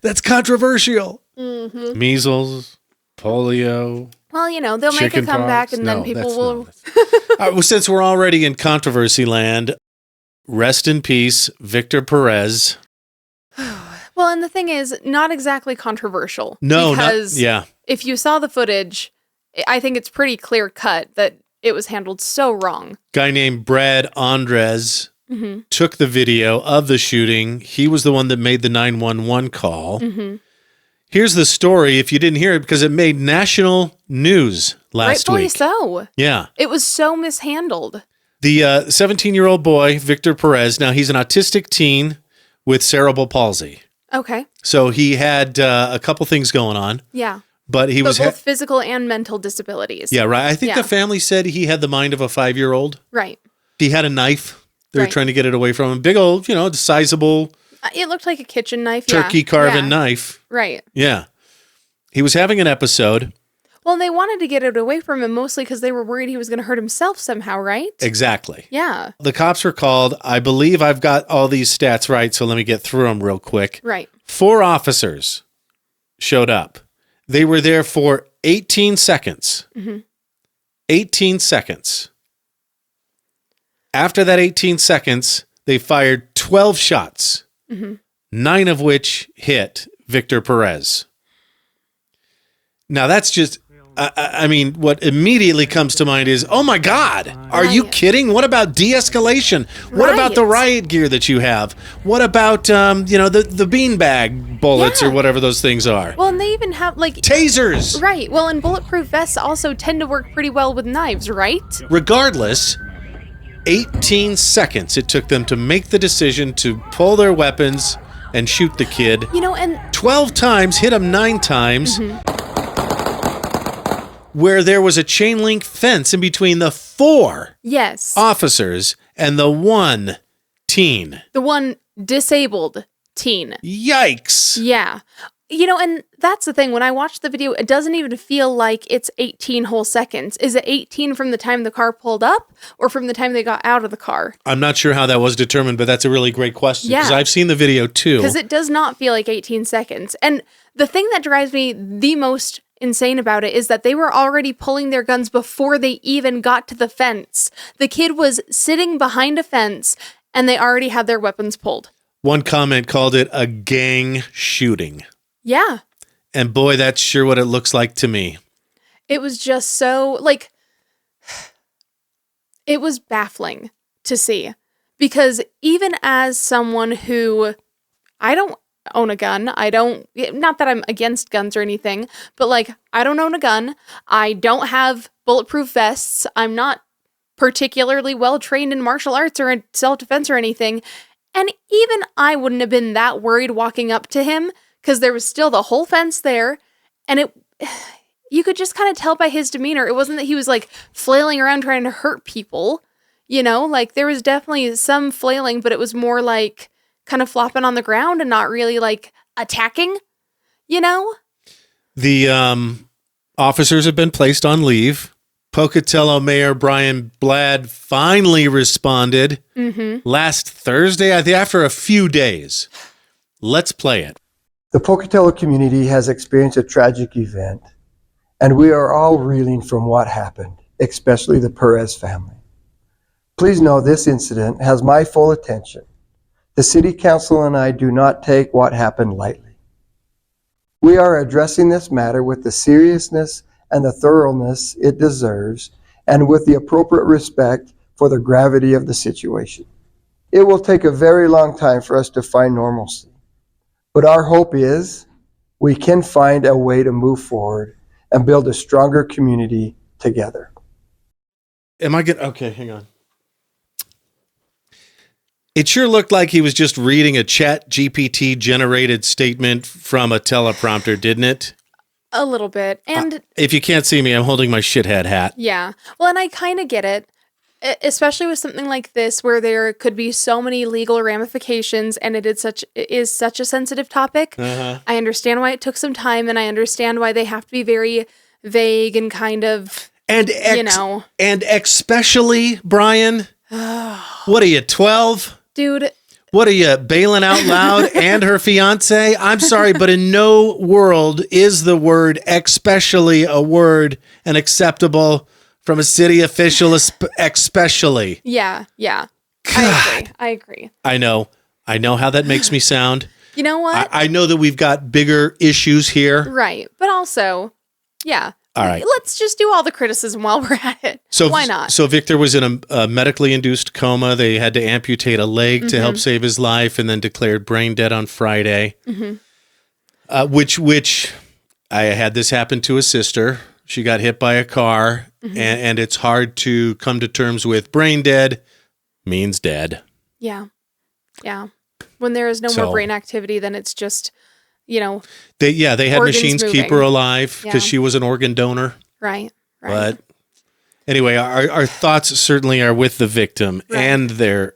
That's controversial. Measles, polio. Well, you know, they'll make a chicken comeback pox. and then No, people that's will. not- well, since we're already in controversy land, rest in peace, Victor Perez. Well, and the thing is, not exactly controversial. No, because yeah. if you saw the footage, I think it's pretty clear cut that it was handled so wrong. Guy named Brad Andres took the video of the shooting. He was the one that made the 911 call. Here's the story, if you didn't hear it, because it made national news last Rightfully week. so. Yeah. It was so mishandled. The 17-year-old boy, Victor Perez, now he's an autistic teen with cerebral palsy. Okay. So he had a couple things going on. Yeah. But he But was... both physical and mental disabilities. yeah, right. I think Yeah. the family said he had the mind of a 5-year-old. Right. He had a knife. They were Right. trying to get it away from him. Big old, sizable It looked like a kitchen knife. turkey yeah. carving Yeah. knife. Right. Yeah. He was having an episode. Well, and they wanted to get it away from him mostly because they were worried he was going to hurt himself somehow, right? Exactly. Yeah. The cops were called. I believe I've got all these stats right, so let me get through them real quick. Right. 4 officers showed up. They were there for 18 seconds. 18 seconds. After that 18 seconds, they fired 12 shots, 9 of which hit Victor Perez. Now, that's just, I mean, what immediately comes to mind is, oh my God, are you Right. kidding? What about de-escalation? What about the Right. riot gear that you have? What about, the beanbag bullets or Yeah. whatever those things are? Well, and they even have like Tasers. right. Well, and bulletproof vests also tend to work pretty well with knives, right? Regardless, 18 seconds it took them to make the decision to pull their weapons and shoot the kid. You know, and 12 times, hit him 9 times, where there was a chain link fence in between the 4 yes, officers and the 1 teen. the one disabled teen. Yikes. Yeah. You know, and that's the thing. When I watched the video, it doesn't even feel like it's 18 whole seconds. Is it 18 from the time the car pulled up or from the time they got out of the car? I'm not sure how that was determined, but that's a really great question because Yeah. I've seen the video too. Because it does not feel like 18 seconds. And the thing that drives me the most insane about it is that they were already pulling their guns before they even got to the fence. The kid was sitting behind a fence and they already had their weapons pulled. One comment called it a gang shooting. Yeah. And boy, that's sure what it looks like to me. It was just so, like, it was baffling to see. Because even as someone who, I don't own a gun, not that I'm against guns or anything, but like, I don't own a gun. I don't have bulletproof vests. I'm not particularly well trained in martial arts or in self-defense or anything. And even I wouldn't have been that worried walking up to him because there was still the whole fence there. And you could just kind of tell by his demeanor. It wasn't that he was like flailing around trying to hurt people, like there was definitely some flailing, but it was more like kind of flopping on the ground and not really like attacking, The officers have been placed on leave. Pocatello Mayor Brian Bladd finally responded last Thursday, I think, after a few days. Let's play it. The Pocatello community has experienced a tragic event, and we are all reeling from what happened, especially the Perez family. Please know this incident has my full attention. The City Council and I do not take what happened lightly. We are addressing this matter with the seriousness and the thoroughness it deserves, and with the appropriate respect for the gravity of the situation. It will take a very long time for us to find normalcy. But our hope is we can find a way to move forward and build a stronger community together. Am I good? Okay, hang on. It sure looked like he was just reading a Chat GPT generated statement from a teleprompter, didn't it? A little bit. And If you can't see me, I'm holding my shithead hat. yeah. Well, and I kind of get it, especially with something like this where there could be so many legal ramifications and it is such a sensitive topic. I understand why it took some time and I understand why they have to be very vague and kind of, And especially, Brian, what are you, 12? dude, What are you, bailing out loud and her fiance? I'm sorry, but in no world is the word especially a word and acceptable from a city official, especially. yeah. God. I agree. I know how that makes me sound. You know what? I know that we've got bigger issues here. Right. But also, yeah, All right. Let's just do all the criticism while we're at it. So why not? So Victor was in a medically induced coma. They had to amputate a leg to help save his life, and then declared brain dead on Friday. Which I had this happen to a sister. She got hit by a car, and it's hard to come to terms with brain dead means dead. Yeah. When there is no more brain activity, then it's just, They had machines moving. keep her alive because Yeah. she was an organ donor. Right. But anyway, our thoughts certainly are with the victim and their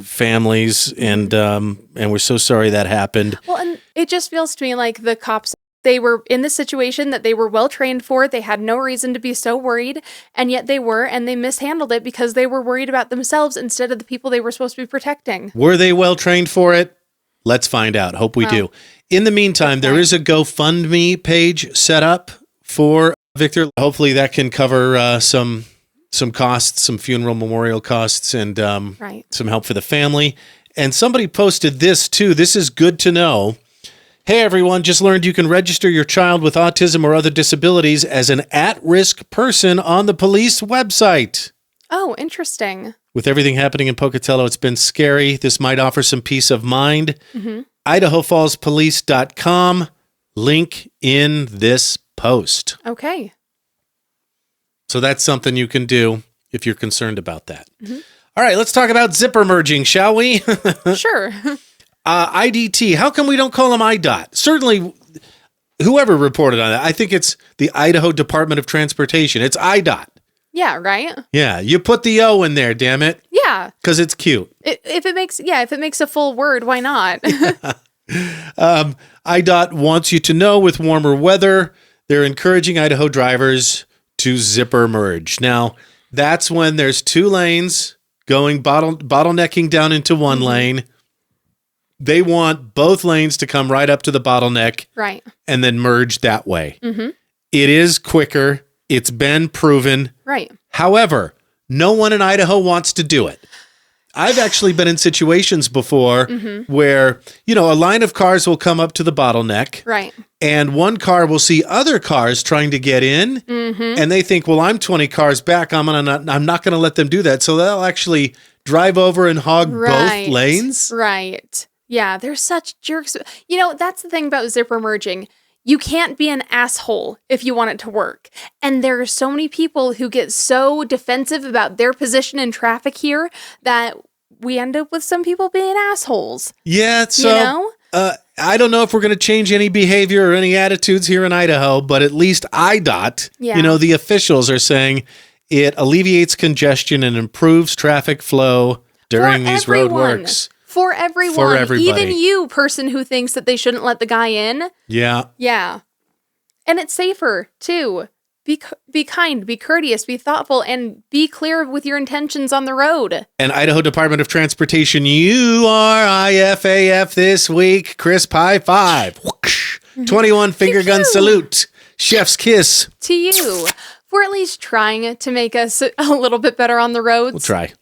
families, and we're so sorry that happened. Well, and it just feels to me like the cops, they were in the situation that they were well trained for. They had no reason to be so worried, and yet they were, and they mishandled it because they were worried about themselves instead of the people they were supposed to be protecting. Were they well trained for it? Let's find out. Hope we do. In the meantime, there is a GoFundMe page set up for Victor. Hopefully that can cover some costs, some funeral memorial costs, and some help for the family. And somebody posted this too. This is good to know. Hey everyone, just learned you can register your child with autism or other disabilities as an at-risk person on the police website. Oh, interesting. With everything happening in Pocatello, it's been scary. This might offer some peace of mind. IdahoFallsPolice.com. Link in this post. Okay. So that's something you can do if you're concerned about that. All right, let's talk about zipper merging, shall we? Sure. IDT. How come we don't call them IDOT? Certainly, whoever reported on that, I think it's the Idaho Department of Transportation. It's IDOT. Yeah, right? Yeah, you put the O in there, damn it. Yeah. Because it's cute. If it makes a full word, why not? IDOT wants you to know with warmer weather, they're encouraging Idaho drivers to zipper merge. Now, that's when there's two lanes going bottlenecking down into one lane. They want both lanes to come right up to the bottleneck, Right. and then merge that way. It is quicker. It's been proven. Right. However, no one in Idaho wants to do it. I've actually been in situations before where, a line of cars will come up to the bottleneck. Right. And one car will see other cars trying to get in, and they think, well, I'm 20 cars back. I'm not going to let them do that. So they'll actually drive over and hog both lanes. Right. Yeah, they're such jerks. That's the thing about zipper merging. You can't be an asshole if you want it to work. And there are so many people who get so defensive about their position in traffic here that we end up with some people being assholes. Yeah, so I don't know if we're going to change any behavior or any attitudes here in Idaho, but at least IDOT, the officials are saying it alleviates congestion and improves traffic flow during these road works. For everyone. For everybody. Even you, person who thinks that they shouldn't let the guy in. Yeah. Yeah. And it's safer, too. Be kind, be courteous, be thoughtful, and be clear with your intentions on the road. And Idaho Department of Transportation, you are IFAF this week. Crisp high five. Whoosh. 21 finger gun salute. Chef's kiss. To you. For at least trying to make us a little bit better on the roads. We'll try.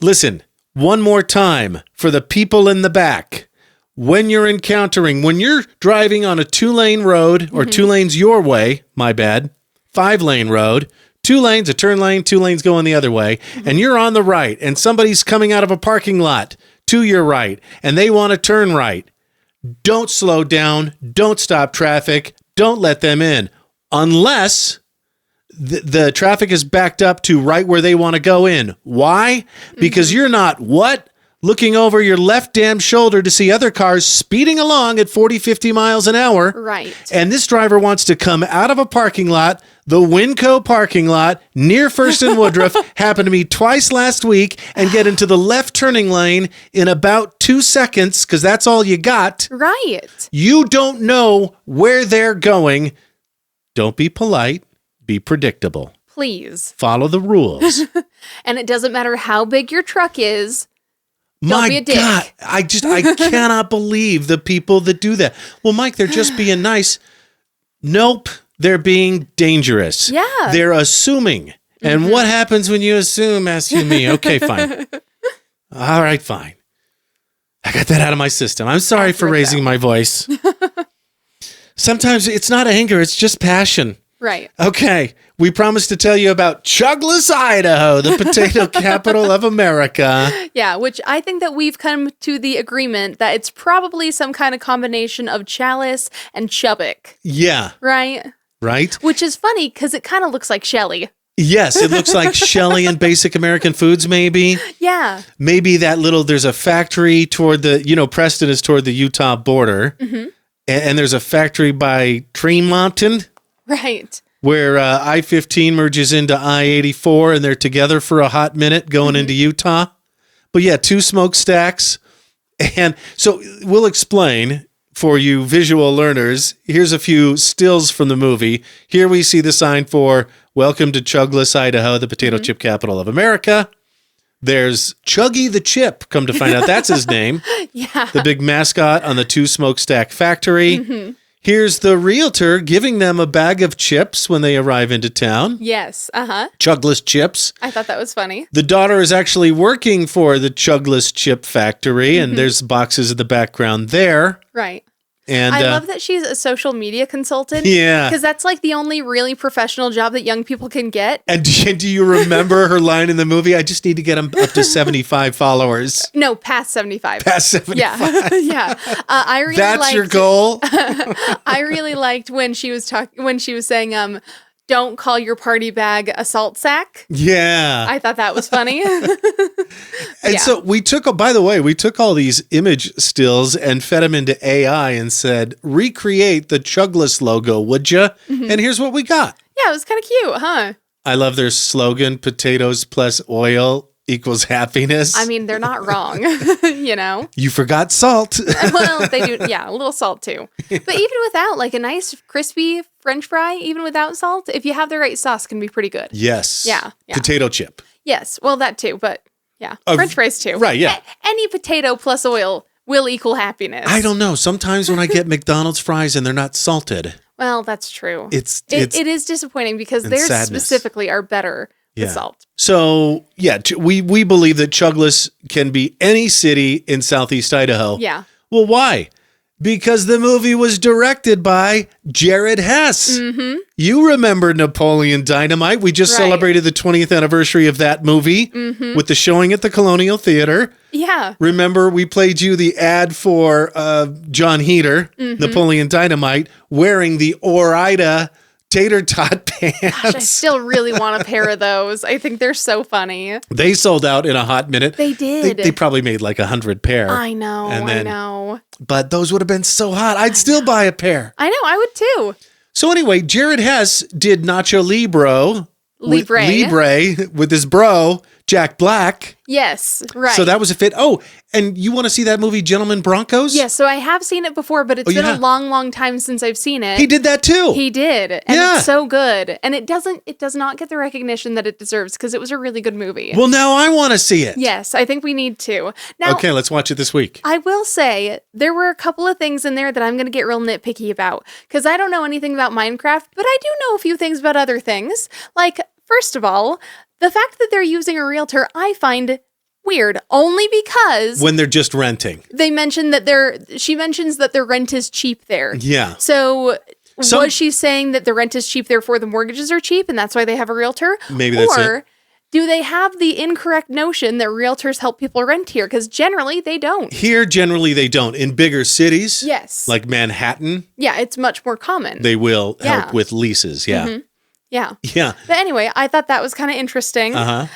Listen. One more time for the people in the back. When you're driving on a 2-lane road, or 2 lanes your way, my bad, 5-lane road, 2 lanes, a turn lane, 2 lanes going the other way, and you're on the right, and somebody's coming out of a parking lot to your right, and they want to turn right, don't slow down, don't stop traffic, don't let them in, unless the traffic is backed up to right where they want to go in. Why? Because you're not looking over your left damn shoulder to see other cars speeding along at 40, 50 miles an hour. Right. And this driver wants to come out of a parking lot, the Winco parking lot near First and Woodruff, happened to me twice last week, and get into the left turning lane in about 2 seconds, because that's all you got. Right. You don't know where they're going. Don't be polite. Be predictable. Please. Follow the rules. And it doesn't matter how big your truck is. My be a dick. God, I cannot believe the people that do that. Well, Mike, they're just being nice. Nope, they're being dangerous. Yeah. They're assuming. And what happens when you assume? Ask you me. Okay, fine. All right, fine. I got that out of my system. I'm sorry for raising my voice. Sometimes it's not anger, it's just passion. Right. Okay, we promised to tell you about Chuglass, Idaho, the potato capital of America. Yeah, which I think that we've come to the agreement that it's probably some kind of combination of Chalice and Chubbuck, Yeah, right? right? Which is funny because it kind of looks like Shelly. Yes, it looks like Shelley and Basic American Foods, maybe. Yeah. Maybe there's a factory toward Preston is toward the Utah border. Mm-hmm. And there's a factory by Tremonton Right. where I-15 merges into I-84 and they're together for a hot minute going into Utah. But yeah, 2 smokestacks. And so we'll explain for you visual learners. Here's a few stills from the movie. Here we see the sign for Welcome to Chuglass, Idaho, the potato chip capital of America. There's Chuggy the Chip, come to find out that's his name. Yeah. The big mascot on the 2 smokestack factory. Here's the realtor giving them a bag of chips when they arrive into town. Yes. Uh-huh. Chuglass chips. I thought that was funny. The daughter is actually working for the Chuglass chip factory, and there's boxes in the background there. Right. And I love that she's a social media consultant. Yeah. Because that's like the only really professional job that young people can get. And do you remember her line in the movie? I just need to get them up to 75 followers. No, past 75. Past 75. Yeah. Yeah. I really That's liked, your goal? I really liked when she was saying, don't call your party bag a salt sack. Yeah. I thought that was funny. And so we took all these image stills and fed them into AI and said, recreate the Chuglass logo, would you? And here's what we got. Yeah, it was kind of cute, huh? I love their slogan, potatoes plus oil equals happiness. I mean, they're not wrong, you know? You forgot salt. Well, they do, yeah, a little salt too. But even without, like a nice crispy French fry, even without salt, if you have the right sauce, can be pretty good. Yes. Yeah. Potato chip. Yes, well, that too, but yeah, French fries too. Right, yeah. Any potato plus oil will equal happiness. I don't know. Sometimes when I get McDonald's fries and they're not salted, Well, that's true. it is disappointing because and theirs sadness. specifically are better with salt. So, yeah, we believe that Chuglass can be any city in Southeast Idaho. Yeah. Well, why? Because the movie was directed by Jared Hess. Mm-hmm. You remember Napoleon Dynamite. We just celebrated the 20th anniversary of that movie with the showing at the Colonial Theater. Yeah. Remember, we played you the ad for John Heater, Napoleon Dynamite, wearing the Ore-Ida tater tot pants. Gosh, I still really want a pair of those. I think they're so funny. They sold out in a hot minute. They did. They probably made like 100 pair. I know. I know. But those would have been so hot. I'd still buy a pair. I know. I would too. So anyway, Jared Hess did Nacho Libre with his bro, Jack Black. Yes, right. So that was a fit. Oh, and you want to see that movie, Gentlemen Broncos? Yes, so I have seen it before, but it's been a long, long time since I've seen it. He did that too. He did. And it's so good. And it does not get the recognition that it deserves because it was a really good movie. Well, now I want to see it. Yes, I think we need to. Now, okay, let's watch it this week. I will say there were a couple of things in there that I'm going to get real nitpicky about because I don't know anything about Minecraft, but I do know a few things about other things. Like, first of all, the fact that they're using a realtor, I find weird, only because when they're just renting. They mention that she mentions that their rent is cheap there. Yeah. So was she saying that the rent is cheap, therefore the mortgages are cheap, and that's why they have a realtor? Maybe that's it. Or do they have the incorrect notion that realtors help people rent here? Because generally they don't. Here, generally they don't. In bigger cities, yes, like Manhattan, yeah, it's much more common. They will help with leases. Yeah. Mm-hmm. Yeah. Yeah. But anyway, I thought that was kind of interesting. Uh-huh.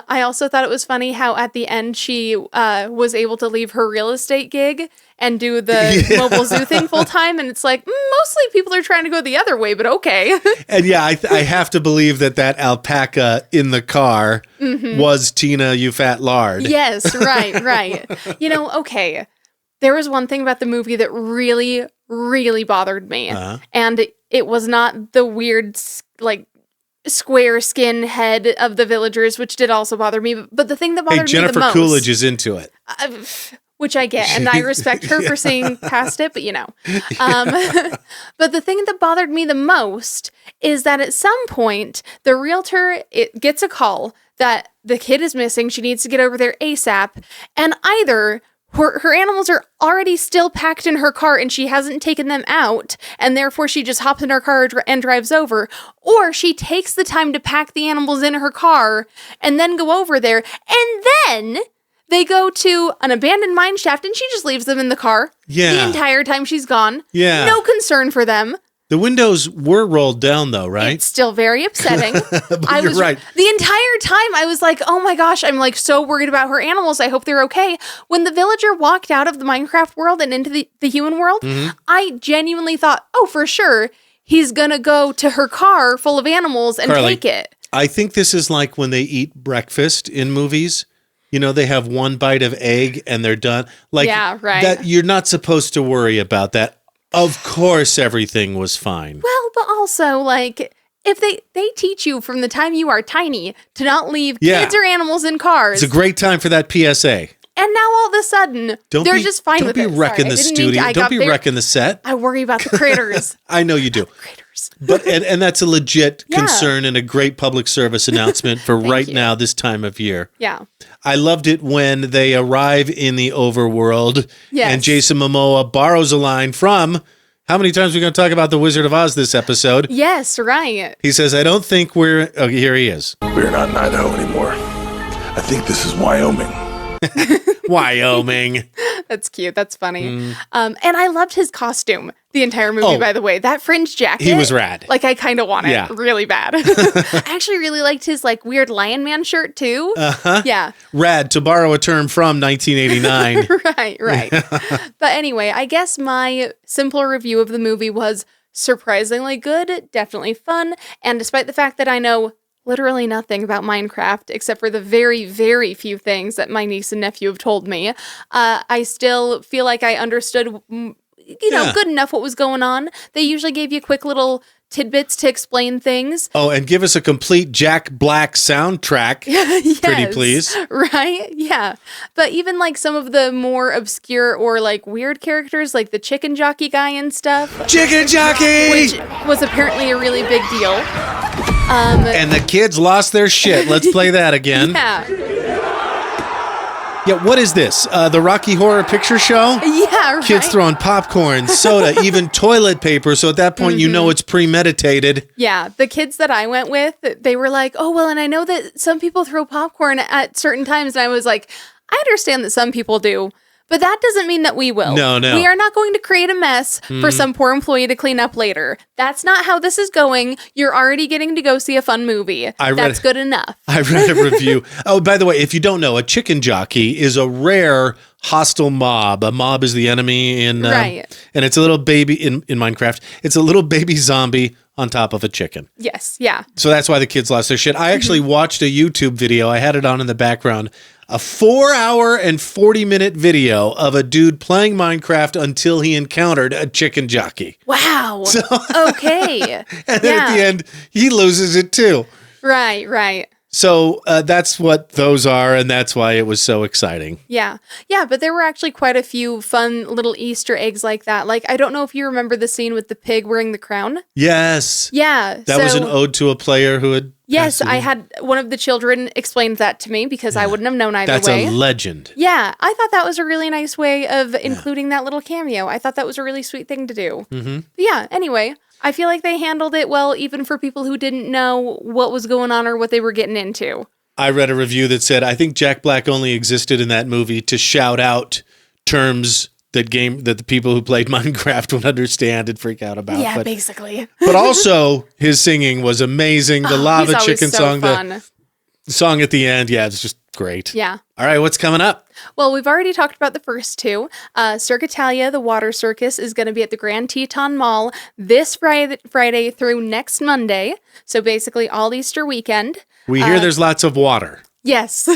I also thought it was funny how at the end she was able to leave her real estate gig and do the mobile zoo thing full time. And it's like, mostly people are trying to go the other way, but okay. And yeah, I have to believe that alpaca in the car was Tina, you fat lard. Yes, right. You know, okay. There was one thing about the movie that really, really bothered me. And it was not the weird, like, square skin head of the villagers, which did also bother me. But the thing that bothered me the most... Jennifer Coolidge is into it. Which I get, and I respect her for seeing past it, but you know. But the thing that bothered me the most is that at some point, the realtor gets a call that the kid is missing. She needs to get over there ASAP. And either her animals are already still packed in her car and she hasn't taken them out, and therefore she just hops in her car and drives over, or she takes the time to pack the animals in her car and then go over there, and then they go to an abandoned mine shaft and she just leaves them in the car the entire time she's gone. Yeah. No concern for them. The windows were rolled down, though, right? It's still very upsetting. But you're right. The entire time I was like, oh my gosh, I'm like so worried about her animals. I hope they're okay. When the villager walked out of the Minecraft world and into the human world, I genuinely thought, oh, for sure, he's going to go to her car full of animals and Karley, take it. I think this is like when they eat breakfast in movies. You know, they have one bite of egg and they're done. Like, yeah, right. That, you're not supposed to worry about that. Of course, everything was fine. Well, but also, like, if they teach you from the time you are tiny to not leave kids or animals in cars. It's a great time for that PSA. And now all of a sudden, they're just fine with it. Don't be wrecking the studio. Don't be wrecking the set. I worry about the critters. I know you do. But and that's a legit concern and a great public service announcement for right now, this time of year. Yeah. I loved it when they arrive in the overworld and Jason Momoa borrows a line from, how many times are we going to talk about The Wizard of Oz this episode? Yes, right. He says, I don't think we're, oh, here he is. We're not in Idaho anymore. I think this is Wyoming. Wyoming. That's cute. That's funny. And I loved his costume the entire movie, by the way. That fringe jacket. He was rad. Like, I kind of want it really bad. I actually really liked his, like, weird Lion Man shirt, too. Uh-huh. Yeah. Rad, to borrow a term from 1989. Right. But anyway, I guess my simple review of the movie was surprisingly good, definitely fun, and despite the fact that I know literally nothing about Minecraft except for the very, very few things that my niece and nephew have told me, I still feel like I understood, good enough what was going on. They usually gave you quick little tidbits to explain things. Oh, and give us a complete Jack Black soundtrack. Yes, pretty please. Right? Yeah. But even like some of the more obscure or like weird characters, like the chicken jockey guy and stuff. Chicken jockey! Which was apparently a really big deal. And the kids lost their shit. Let's play that again. Yeah, what is this? The Rocky Horror Picture Show? Yeah, right. Kids throwing popcorn, soda, even toilet paper. So at that point, you know it's premeditated. Yeah, the kids that I went with, they were like, oh, well, and I know that some people throw popcorn at certain times. And I was like, I understand that some people do. But that doesn't mean that we will. No. We are not going to create a mess for some poor employee to clean up later. That's not how this is going. You're already getting to go see a fun movie. That's good enough. I read a review. Oh, by the way, if you don't know, a chicken jockey is a rare hostile mob. A mob is the enemy in right. And it's a little baby in Minecraft. It's a little baby zombie on top of a chicken. Yes, yeah. So that's why the kids lost their shit. I actually watched a YouTube video. I had it on in the background. A 4-hour and 40-minute video of a dude playing Minecraft until he encountered a chicken jockey. Wow. So, okay. And then at the end, he loses it too. Right. So that's what those are, and that's why it was so exciting. Yeah, but there were actually quite a few fun little Easter eggs like that. Like, I don't know if you remember the scene with the pig wearing the crown. Yes. Yeah. That was an ode to a player who had... Yes, I had one of the children explain that to me because I wouldn't have known either way. That's a legend. Yeah, I thought that was a really nice way of including that little cameo. I thought that was a really sweet thing to do. Mm-hmm. But yeah, anyway, I feel like they handled it well, even for people who didn't know what was going on or what they were getting into. I read a review that said, I think Jack Black only existed in that movie to shout out terms that the people who played Minecraft would understand and freak out about. Yeah, basically. But also, his singing was amazing. The lava chicken song, the song at the end, it's just great. Yeah. All right, what's coming up? Well, we've already talked about the first two. Circatalia, the water circus, is going to be at the Grand Teton Mall this Friday through next Monday. So basically all Easter weekend. We hear there's lots of water. Yes.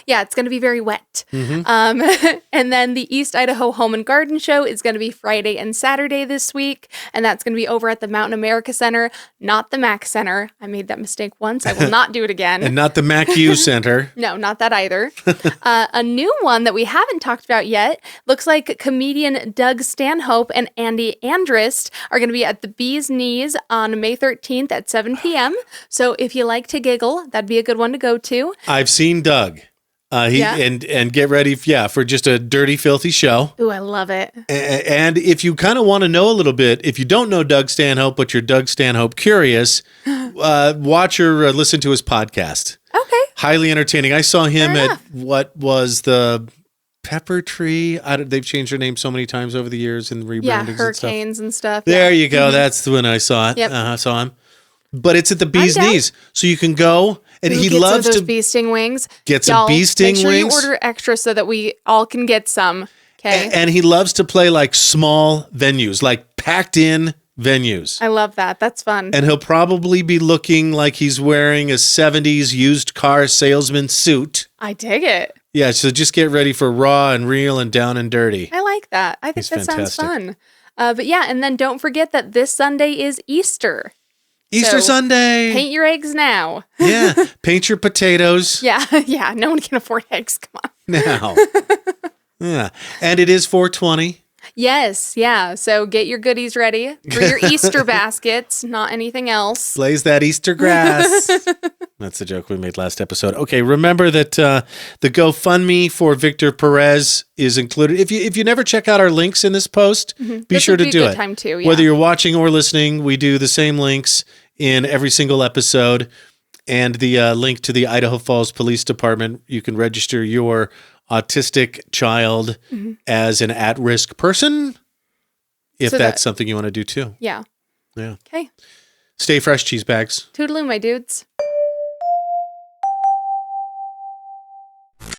Yeah, it's going to be very wet. Mm-hmm. And then the East Idaho Home and Garden Show is going to be Friday and Saturday this week. And that's going to be over at the Mountain America Center, not the Mac Center. I made that mistake once. I will not do it again. And not the Mac U Center. No, not that either. A new one that we haven't talked about yet looks like comedian Doug Stanhope and Andy Andrist are going to be at the Bee's Knees on May 13th at 7 p.m. So if you like to giggle, that'd be a good one to go to. I've seen Doug. And get ready, for just a dirty, filthy show. Ooh, I love it. And if you kind of want to know a little bit, if you don't know Doug Stanhope, but you're Doug Stanhope curious, watch or listen to his podcast. Okay. Highly entertaining. I saw him at what was the Pepper Tree. They've changed their name so many times over the years and rebrandings. Yeah, hurricanes and stuff. There you go. That's when I saw it. Yep. I saw him. But it's at the Bee's Knees, so you can go. And he loves some of those to bee sting wings. Get some bee sting make sure wings. You order extra so that we all can get some. Okay. And he loves to play like small venues, like packed in venues. I love that. That's fun. And he'll probably be looking like he's wearing a 70s used car salesman suit. I dig it. Yeah, so just get ready for raw and real and down and dirty. I like that. I think He's that sounds fantastic. fun. But yeah, and then don't forget that this Sunday is Easter. Easter Sunday. Paint your eggs now. Yeah, paint your potatoes. Yeah. No one can afford eggs. Come on. Now. Yeah, and it is 420. Yes, yeah. So get your goodies ready for your Easter baskets, not anything else. Blaze that Easter grass. That's the joke we made last episode. Okay, remember that the GoFundMe for Victor Perez is included. If you never check out our links in this post, be sure to do it. Time too, yeah. Whether you're watching or listening, we do the same links in every single episode. And the link to the Idaho Falls Police Department, you can register your autistic child as an at-risk person, if that's something you want to do too. Yeah. Yeah. Okay. Stay fresh, cheese bags. Toodaloo, my dudes.